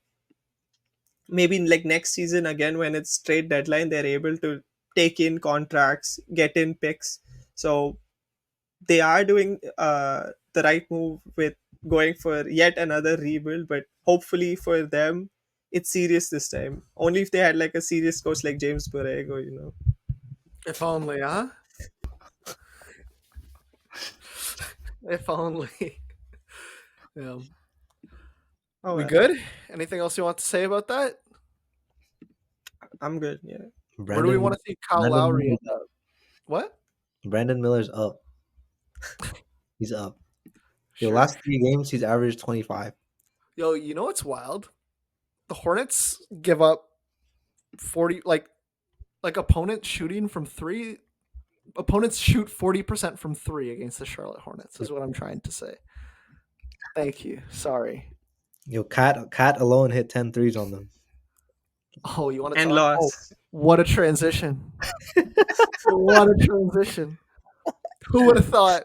Speaker 4: maybe like next season again when it's trade deadline, they're able to take in contracts, get in picks. So they are doing the right move with going for yet another rebuild, but hopefully for them it's serious this time. Only if they had like a serious coach like James Borrego, you know.
Speaker 1: If only, huh? If only. Yeah.
Speaker 4: Oh,
Speaker 1: We
Speaker 4: well,
Speaker 1: good? Anything else you want to say about that?
Speaker 4: I'm good. Yeah.
Speaker 1: Where do we want to see Kyle Lowry end up? What?
Speaker 3: Brandon Miller's up. He's up. The
Speaker 1: Sure.
Speaker 3: last 3 games, he's averaged 25.
Speaker 1: Yo, you know what's wild? The Hornets give up 40, like opponents shooting from three. Opponents shoot 40% from three against the Charlotte Hornets, is what I'm trying to say. Thank you. Sorry.
Speaker 3: Yo, Cat alone hit 10 threes on them.
Speaker 1: Oh, you want to
Speaker 4: And
Speaker 1: talk? Oh,
Speaker 4: lost.
Speaker 1: what a transition. What a transition. Who would have thought?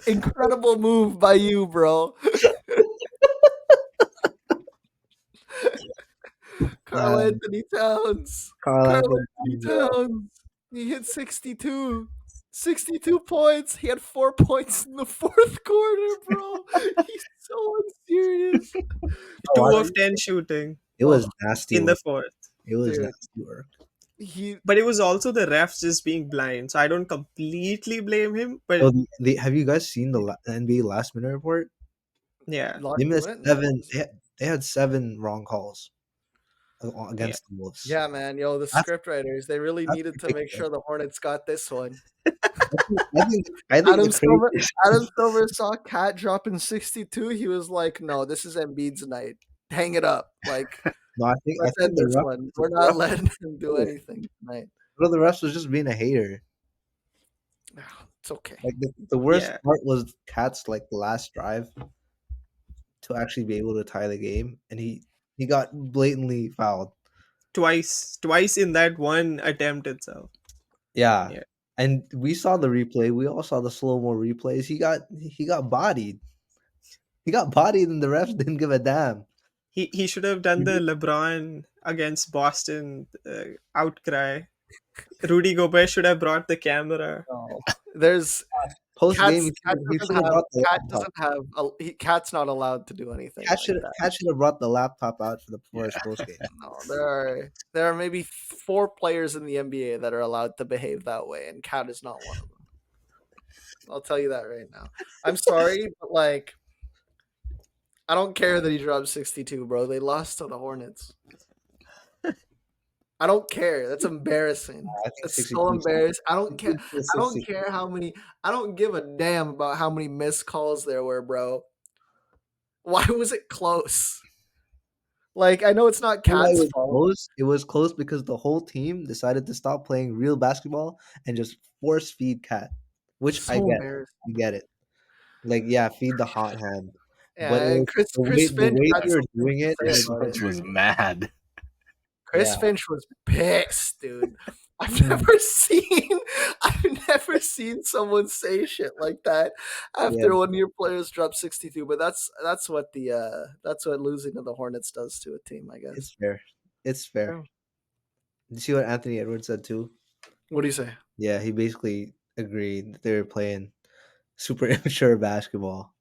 Speaker 1: Incredible move by you, bro. Karl-Anthony Towns.
Speaker 3: Karl-Anthony
Speaker 1: Towns. He hit 62. 62 points. He had 4 points in the fourth quarter, bro. He's so unserious.
Speaker 4: 2 of 10 shooting
Speaker 3: It was nasty
Speaker 4: in the
Speaker 3: work.
Speaker 4: fourth.
Speaker 3: It was
Speaker 1: Dude.
Speaker 3: nasty work.
Speaker 4: But it was also the refs just being blind, so I don't completely blame him. But
Speaker 3: So have you guys seen the NBA last minute report?
Speaker 4: yeah,
Speaker 3: They missed 7. They had 7 wrong calls against the Wolves.
Speaker 1: Yeah, man. Yo, the script writers, they really
Speaker 3: that's
Speaker 1: needed to make
Speaker 3: ridiculous.
Speaker 1: sure the Hornets got this one.
Speaker 3: I think
Speaker 1: Adam
Speaker 3: the
Speaker 1: Silver,
Speaker 3: craziest-
Speaker 1: Adam Silver saw Cat dropping 62. He was like, no, this is Embiid's night. Hang it up. Like,
Speaker 3: No, I think
Speaker 1: let's end
Speaker 3: the
Speaker 1: this
Speaker 3: ref,
Speaker 1: one. We're not letting him do anything tonight.
Speaker 3: one of the refs was just being a hater.
Speaker 1: It's okay.
Speaker 3: Like the worst
Speaker 4: Yeah.
Speaker 3: part was Cat's like last drive to actually be able to tie the game, and he got blatantly fouled.
Speaker 4: twice in that one attempt itself.
Speaker 3: Yeah. And we saw the replay. We all saw the slow-mo replays. He got bodied. He got bodied, and the refs didn't give a damn.
Speaker 4: He should have done the LeBron against Boston outcry. Rudy Gobert should have brought the camera.
Speaker 1: There's
Speaker 3: Post game,
Speaker 1: Cat's not allowed to do anything.
Speaker 3: Cat should have brought the laptop out for his post game.
Speaker 1: No, there are maybe 4 players in the NBA that are allowed to behave that way, and Cat is not one of them. I'll tell you that right now. I'm sorry, but like, I don't care that he dropped 62, bro. They lost to the Hornets. I don't care. That's embarrassing. That's so embarrassing. I don't care. I don't care how many. I don't give a damn about how many missed calls there were, bro. Why was it close? Like, I know it's not Cat's fault.
Speaker 3: It was close because the whole team decided to stop playing real basketball and just force feed Cat, which
Speaker 1: So
Speaker 3: I get.
Speaker 1: embarrassing.
Speaker 3: You get it. Like, yeah, feed the hot hand.
Speaker 1: Yeah,
Speaker 3: But
Speaker 1: and Chris
Speaker 3: the
Speaker 1: Finch
Speaker 3: way
Speaker 1: had
Speaker 3: they were
Speaker 1: something
Speaker 3: doing
Speaker 1: to
Speaker 3: it,
Speaker 1: say about
Speaker 2: Finch was mad.
Speaker 1: Chris
Speaker 3: Yeah.
Speaker 1: Finch was pissed, dude. I've never seen someone say shit like that after
Speaker 3: Yeah.
Speaker 1: one of your players dropped 62. But that's what losing to the Hornets does to a team, I
Speaker 3: It's
Speaker 1: guess.
Speaker 3: fair. It's fair.
Speaker 1: Yeah.
Speaker 3: Did you see what Anthony Edwards said too?
Speaker 1: What do you say?
Speaker 3: Yeah, he basically agreed that they were playing super immature basketball.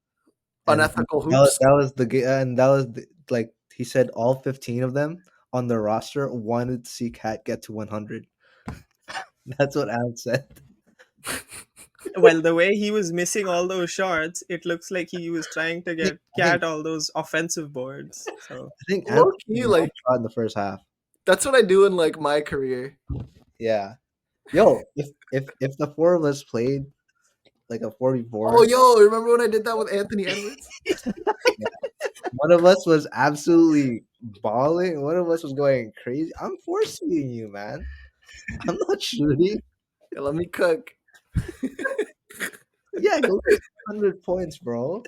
Speaker 3: And
Speaker 1: Unethical
Speaker 3: that was,
Speaker 1: hoops.
Speaker 3: that was the and that was like he said all 15 of them on the roster wanted to see Cat get to 100. That's what Al said.
Speaker 4: Well, the way he was missing all those shots, it looks like he was trying to
Speaker 3: I
Speaker 4: get
Speaker 3: think
Speaker 4: Cat all those offensive boards. So
Speaker 3: I think
Speaker 1: Low
Speaker 3: Anthony
Speaker 1: key,
Speaker 3: was
Speaker 1: like
Speaker 3: shot in the first half.
Speaker 1: that's what I do in like my career.
Speaker 3: Yeah. Yo, if the four of us played like a 4v4,
Speaker 1: Oh, yo, remember when I did that with Anthony Edwards?
Speaker 3: one of us was absolutely balling, one of us was going crazy. I'm force feeding you, man. I'm not shooting.
Speaker 1: Yeah, let me cook.
Speaker 3: Yeah, go get 100 points, bro.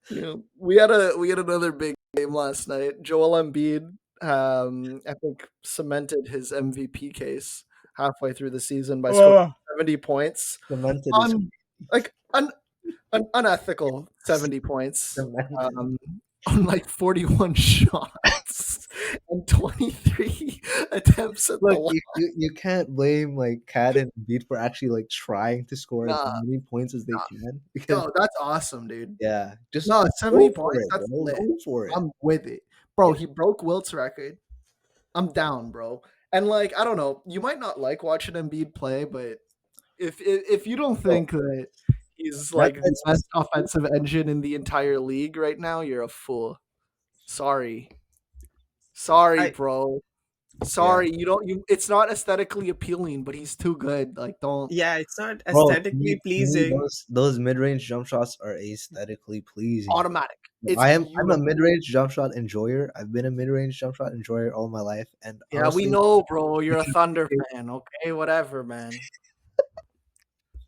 Speaker 1: Yeah, we had another big game last night. Joel Embiid, I think, cemented his MVP case halfway through the season by scoring 70 points
Speaker 3: Cemented is
Speaker 1: on like unethical 70 points
Speaker 3: cemented.
Speaker 1: on like 41 shots and 23 attempts at the
Speaker 3: Look,
Speaker 1: line.
Speaker 3: you can't blame like Cat and Embiid for actually like trying to score as
Speaker 1: Nah,
Speaker 3: many points as they can because
Speaker 1: yo, that's awesome, dude.
Speaker 3: yeah, just
Speaker 1: No, 70
Speaker 3: go for
Speaker 1: points,
Speaker 3: it,
Speaker 1: that's
Speaker 3: bro.
Speaker 1: lit.
Speaker 3: Go for it.
Speaker 1: I'm with it. Bro,
Speaker 3: Yeah.
Speaker 1: he broke Wilt's record. I'm down, bro. And like, I don't know, you might not like watching Embiid play, but if you don't
Speaker 3: Yo,
Speaker 1: think that he's
Speaker 3: that
Speaker 1: like the
Speaker 3: guy's
Speaker 1: best offensive engine in the entire league right now, you're a fool. Sorry,
Speaker 4: I
Speaker 1: bro.
Speaker 3: yeah,
Speaker 1: Sorry, it's not aesthetically appealing, but he's too good. Like, don't
Speaker 4: yeah, it's not
Speaker 3: bro.
Speaker 4: aesthetically
Speaker 3: To me,
Speaker 4: pleasing.
Speaker 3: those mid range jump shots are aesthetically pleasing.
Speaker 1: automatic. It's
Speaker 3: I'm a
Speaker 1: beautiful.
Speaker 3: mid range jump shot enjoyer. I've been a mid range jump shot enjoyer all my life, and
Speaker 1: Yeah, we
Speaker 3: honestly,
Speaker 1: know, bro. You're a Thunder fan, okay? Whatever, man.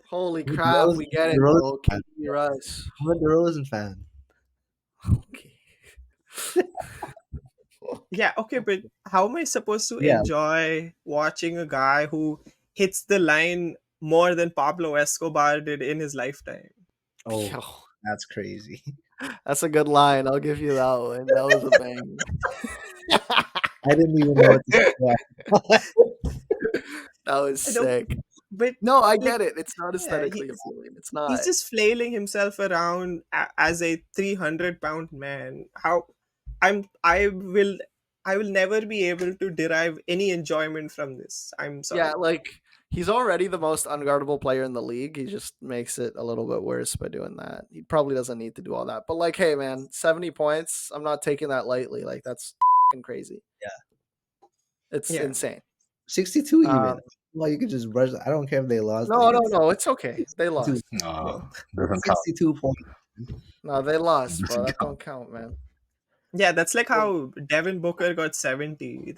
Speaker 1: Holy
Speaker 3: I'm a
Speaker 1: crap, we get it,
Speaker 3: DeRozan
Speaker 1: bro.
Speaker 3: fan.
Speaker 1: KD Rush.
Speaker 3: I'm a DeRozan fan.
Speaker 1: Okay.
Speaker 4: Yeah, okay, but how am I supposed to
Speaker 3: Yeah.
Speaker 4: enjoy watching a guy who hits the line more than Pablo Escobar did in his lifetime?
Speaker 3: Oh,
Speaker 1: Yo,
Speaker 3: that's crazy.
Speaker 1: that's a good line. I'll give you that one. That was a bang.
Speaker 3: I didn't even know what to say.
Speaker 1: That was
Speaker 4: I don't,
Speaker 1: sick.
Speaker 4: but
Speaker 1: No, I
Speaker 4: like,
Speaker 1: get it. It's not
Speaker 4: yeah,
Speaker 1: aesthetically appealing. It's not.
Speaker 4: he's just flailing himself around as a 300-pound man. How I'm I will never be able to derive any enjoyment from this. I'm sorry.
Speaker 1: Yeah, like he's already the most unguardable player in the league. He just makes it a little bit worse by doing that. He probably doesn't need to do all that. But like, hey man, 70 points. I'm not taking that lightly. Like that's crazy.
Speaker 3: Yeah.
Speaker 1: It's
Speaker 4: Yeah.
Speaker 1: insane.
Speaker 3: 62 even.
Speaker 1: Um,
Speaker 3: Well, you could just brush. I don't care if they lost.
Speaker 1: no. It's okay. They
Speaker 3: 62,
Speaker 1: lost.
Speaker 2: No, doesn't count.
Speaker 3: 62 points.
Speaker 1: No, they lost, bro.
Speaker 2: Doesn't
Speaker 1: That
Speaker 2: count.
Speaker 1: don't count, man.
Speaker 4: Yeah, that's like how Devin Booker got 70.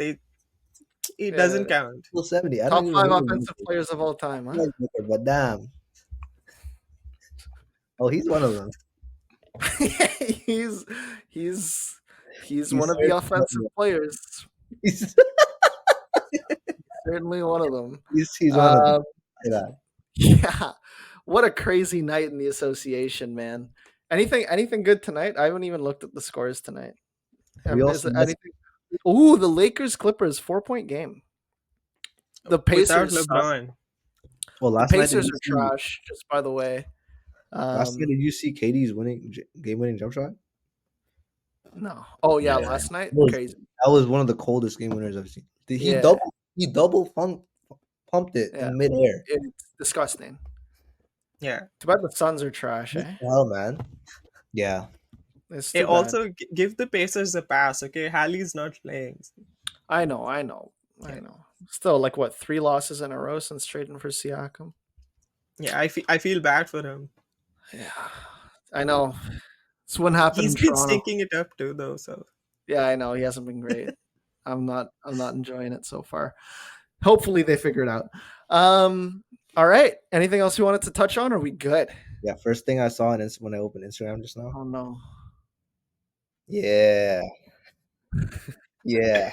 Speaker 4: It doesn't count.
Speaker 3: Well, 70. I
Speaker 1: Top
Speaker 3: don't even
Speaker 1: 5
Speaker 3: know
Speaker 1: offensive players of all time, huh?
Speaker 3: but damn. Oh, he's one of them.
Speaker 1: he's he's
Speaker 3: He's
Speaker 1: one of the
Speaker 3: certainly
Speaker 1: offensive players.
Speaker 3: He's,
Speaker 1: Certainly one of them.
Speaker 3: he's one of them.
Speaker 1: Um,
Speaker 3: Say that.
Speaker 1: yeah. What a crazy night in the association, man. Anything good tonight? I haven't even looked at the scores tonight.
Speaker 3: We
Speaker 1: Is
Speaker 3: also
Speaker 1: it
Speaker 3: missed-
Speaker 1: anything? Ooh, the Lakers Clippers 4-point game. The
Speaker 4: Without
Speaker 1: Pacers suck.
Speaker 4: LeBron.
Speaker 3: well,
Speaker 1: The
Speaker 3: last night
Speaker 1: Pacers
Speaker 3: did
Speaker 1: are
Speaker 3: you see,
Speaker 1: trash, just by the way.
Speaker 3: last night did you see KD's game-winning jump shot?
Speaker 1: No. Oh yeah,
Speaker 2: Yeah.
Speaker 1: last night?
Speaker 3: Was-
Speaker 1: Crazy.
Speaker 3: That was one of the coldest game winners I've seen. He
Speaker 1: Yeah.
Speaker 3: double pumped it
Speaker 1: Yeah.
Speaker 3: in midair.
Speaker 1: It's disgusting.
Speaker 4: Yeah.
Speaker 1: Too bad the Suns are trash, eh?
Speaker 3: Hell, man. Yeah.
Speaker 1: It's
Speaker 4: Hey,
Speaker 1: too bad.
Speaker 4: also give the Pacers a pass, okay? Hallie's not playing.
Speaker 1: I know. Still, like what, 3 losses in a row since trading for Siakam?
Speaker 4: Yeah, I feel bad for him.
Speaker 1: Yeah, I know. It's what happened
Speaker 4: He's
Speaker 1: in
Speaker 4: been
Speaker 1: Toronto.
Speaker 4: stinking it up too, though. So
Speaker 1: Yeah, I know. He hasn't been great. I'm not enjoying it so far. Hopefully they figure it out. All right. Anything else you wanted to touch on? Or are we good?
Speaker 3: Yeah. First thing I saw when I opened Instagram just now.
Speaker 1: Oh no.
Speaker 3: Yeah. Yeah.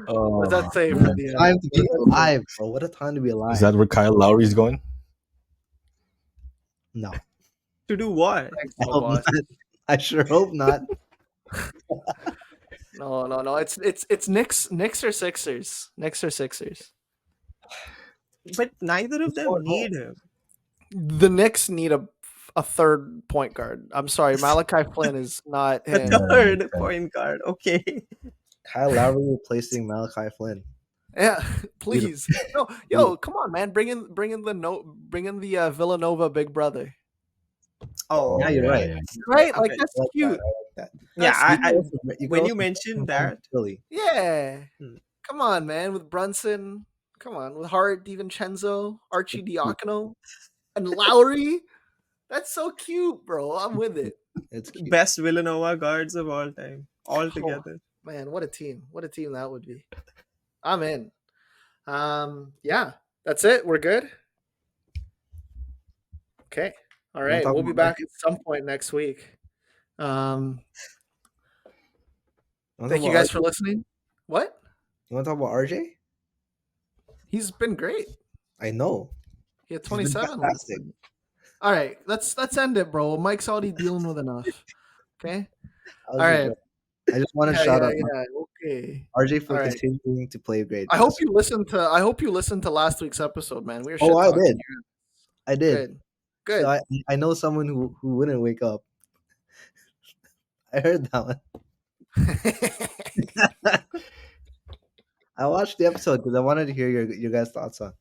Speaker 1: What does that say for
Speaker 3: What
Speaker 1: the
Speaker 3: a time to be alive, bro. What a time to be alive.
Speaker 2: Is that where Kyle Lowry's going?
Speaker 3: No,
Speaker 4: To do what?
Speaker 1: Thanks,
Speaker 3: I
Speaker 1: my
Speaker 3: hope
Speaker 1: boss.
Speaker 3: not. I sure hope not.
Speaker 1: No. It's Knicks or Sixers. Knicks or Sixers.
Speaker 4: But neither of them need him.
Speaker 1: The Knicks need a third point guard. I'm sorry, Malachi Flynn is not
Speaker 4: A
Speaker 1: him.
Speaker 4: third point guard. Okay.
Speaker 3: Kyle Lowry replacing Malachi Flynn.
Speaker 1: Yeah, please. No, yo, come on, man. Bring in the Villanova big brother.
Speaker 4: Oh,
Speaker 3: Yeah, you're right.
Speaker 2: yeah.
Speaker 1: Right?
Speaker 4: I
Speaker 1: Like
Speaker 4: bet.
Speaker 1: that's
Speaker 3: I like
Speaker 1: cute.
Speaker 3: that. I like that.
Speaker 4: yeah.
Speaker 1: That's
Speaker 4: When you mentioned that,
Speaker 3: Philly.
Speaker 1: Yeah.
Speaker 4: Hmm.
Speaker 1: Come on, man. With Brunson. Come on. With Hart, DiVincenzo, Archie Diacono, and Lowry. That's so cute, bro. I'm with it.
Speaker 3: It's cute.
Speaker 4: best Villanova guards of all time, all together.
Speaker 1: Man, what a team. What a team that would be. I'm in. Yeah. That's it. We're good. Okay. All
Speaker 3: wanna
Speaker 1: right.
Speaker 3: talk
Speaker 1: We'll be
Speaker 3: about
Speaker 1: back at some point next week.
Speaker 3: Wanna
Speaker 1: Thank
Speaker 3: talk
Speaker 1: you
Speaker 3: about
Speaker 1: guys
Speaker 3: RJ?
Speaker 1: for listening. What?
Speaker 3: You want to talk about RJ?
Speaker 1: He's been great.
Speaker 3: I know.
Speaker 1: He had
Speaker 3: He's been
Speaker 1: 27.
Speaker 3: fantastic.
Speaker 1: All right, let's end it, bro. Mike's already dealing with enough. Okay.
Speaker 3: I was
Speaker 1: All
Speaker 3: just
Speaker 1: right.
Speaker 3: joking. I just want to
Speaker 1: Yeah,
Speaker 3: shout
Speaker 1: yeah,
Speaker 3: out
Speaker 1: yeah. Okay.
Speaker 3: RJ for
Speaker 1: All right.
Speaker 3: continuing to play great.
Speaker 1: I hope you listened to last week's episode, man. We were shit
Speaker 3: Oh, I
Speaker 1: talking
Speaker 3: did.
Speaker 1: here.
Speaker 3: I did.
Speaker 1: Good. Good.
Speaker 3: So I know someone who wouldn't wake up. I heard that one. I watched the episode because I wanted to hear your guys' thoughts on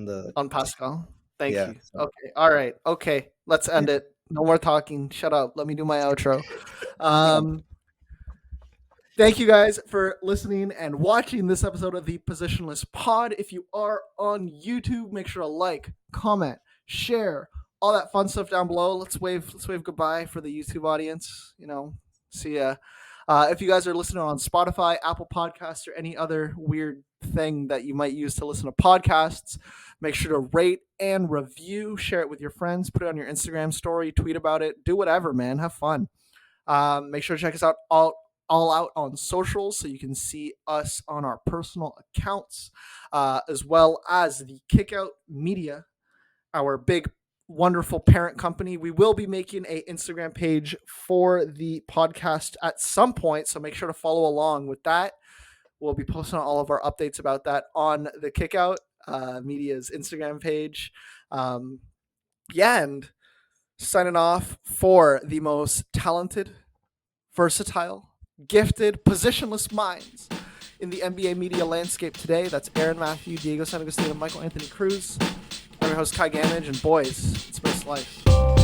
Speaker 3: the
Speaker 1: On Pascal. Thank
Speaker 3: Yeah,
Speaker 1: you.
Speaker 3: so-
Speaker 1: Okay. All right. Okay. Let's end it. No more talking. Shut up. Let me do my outro. Thank you guys for listening and watching this episode of the Positionless Pod. If you are on YouTube, make sure to like, comment, share, all that fun stuff down below. Let's wave goodbye for the YouTube audience. See ya. If you guys are listening on Spotify, Apple Podcasts, or any other weird thing that you might use to listen to podcasts, make sure to rate and review, share it with your friends, put it on your Instagram story, tweet about it, do whatever, man. Have fun. Make sure to check us out all out on socials so you can see us on our personal accounts, as well as the Kickout Media, our big wonderful parent company. We will be making a Instagram page for the podcast at some point, so make sure to follow along with that. We'll be posting all of our updates about that on the Kickout Media's Instagram page. And signing off for the most talented, versatile, gifted, positionless minds in the NBA media landscape today. That's Aaron Matthew, Diego San Agustin, and Michael Anthony Cruz. I'm your host, Kai Gamage, and boys, it's best life.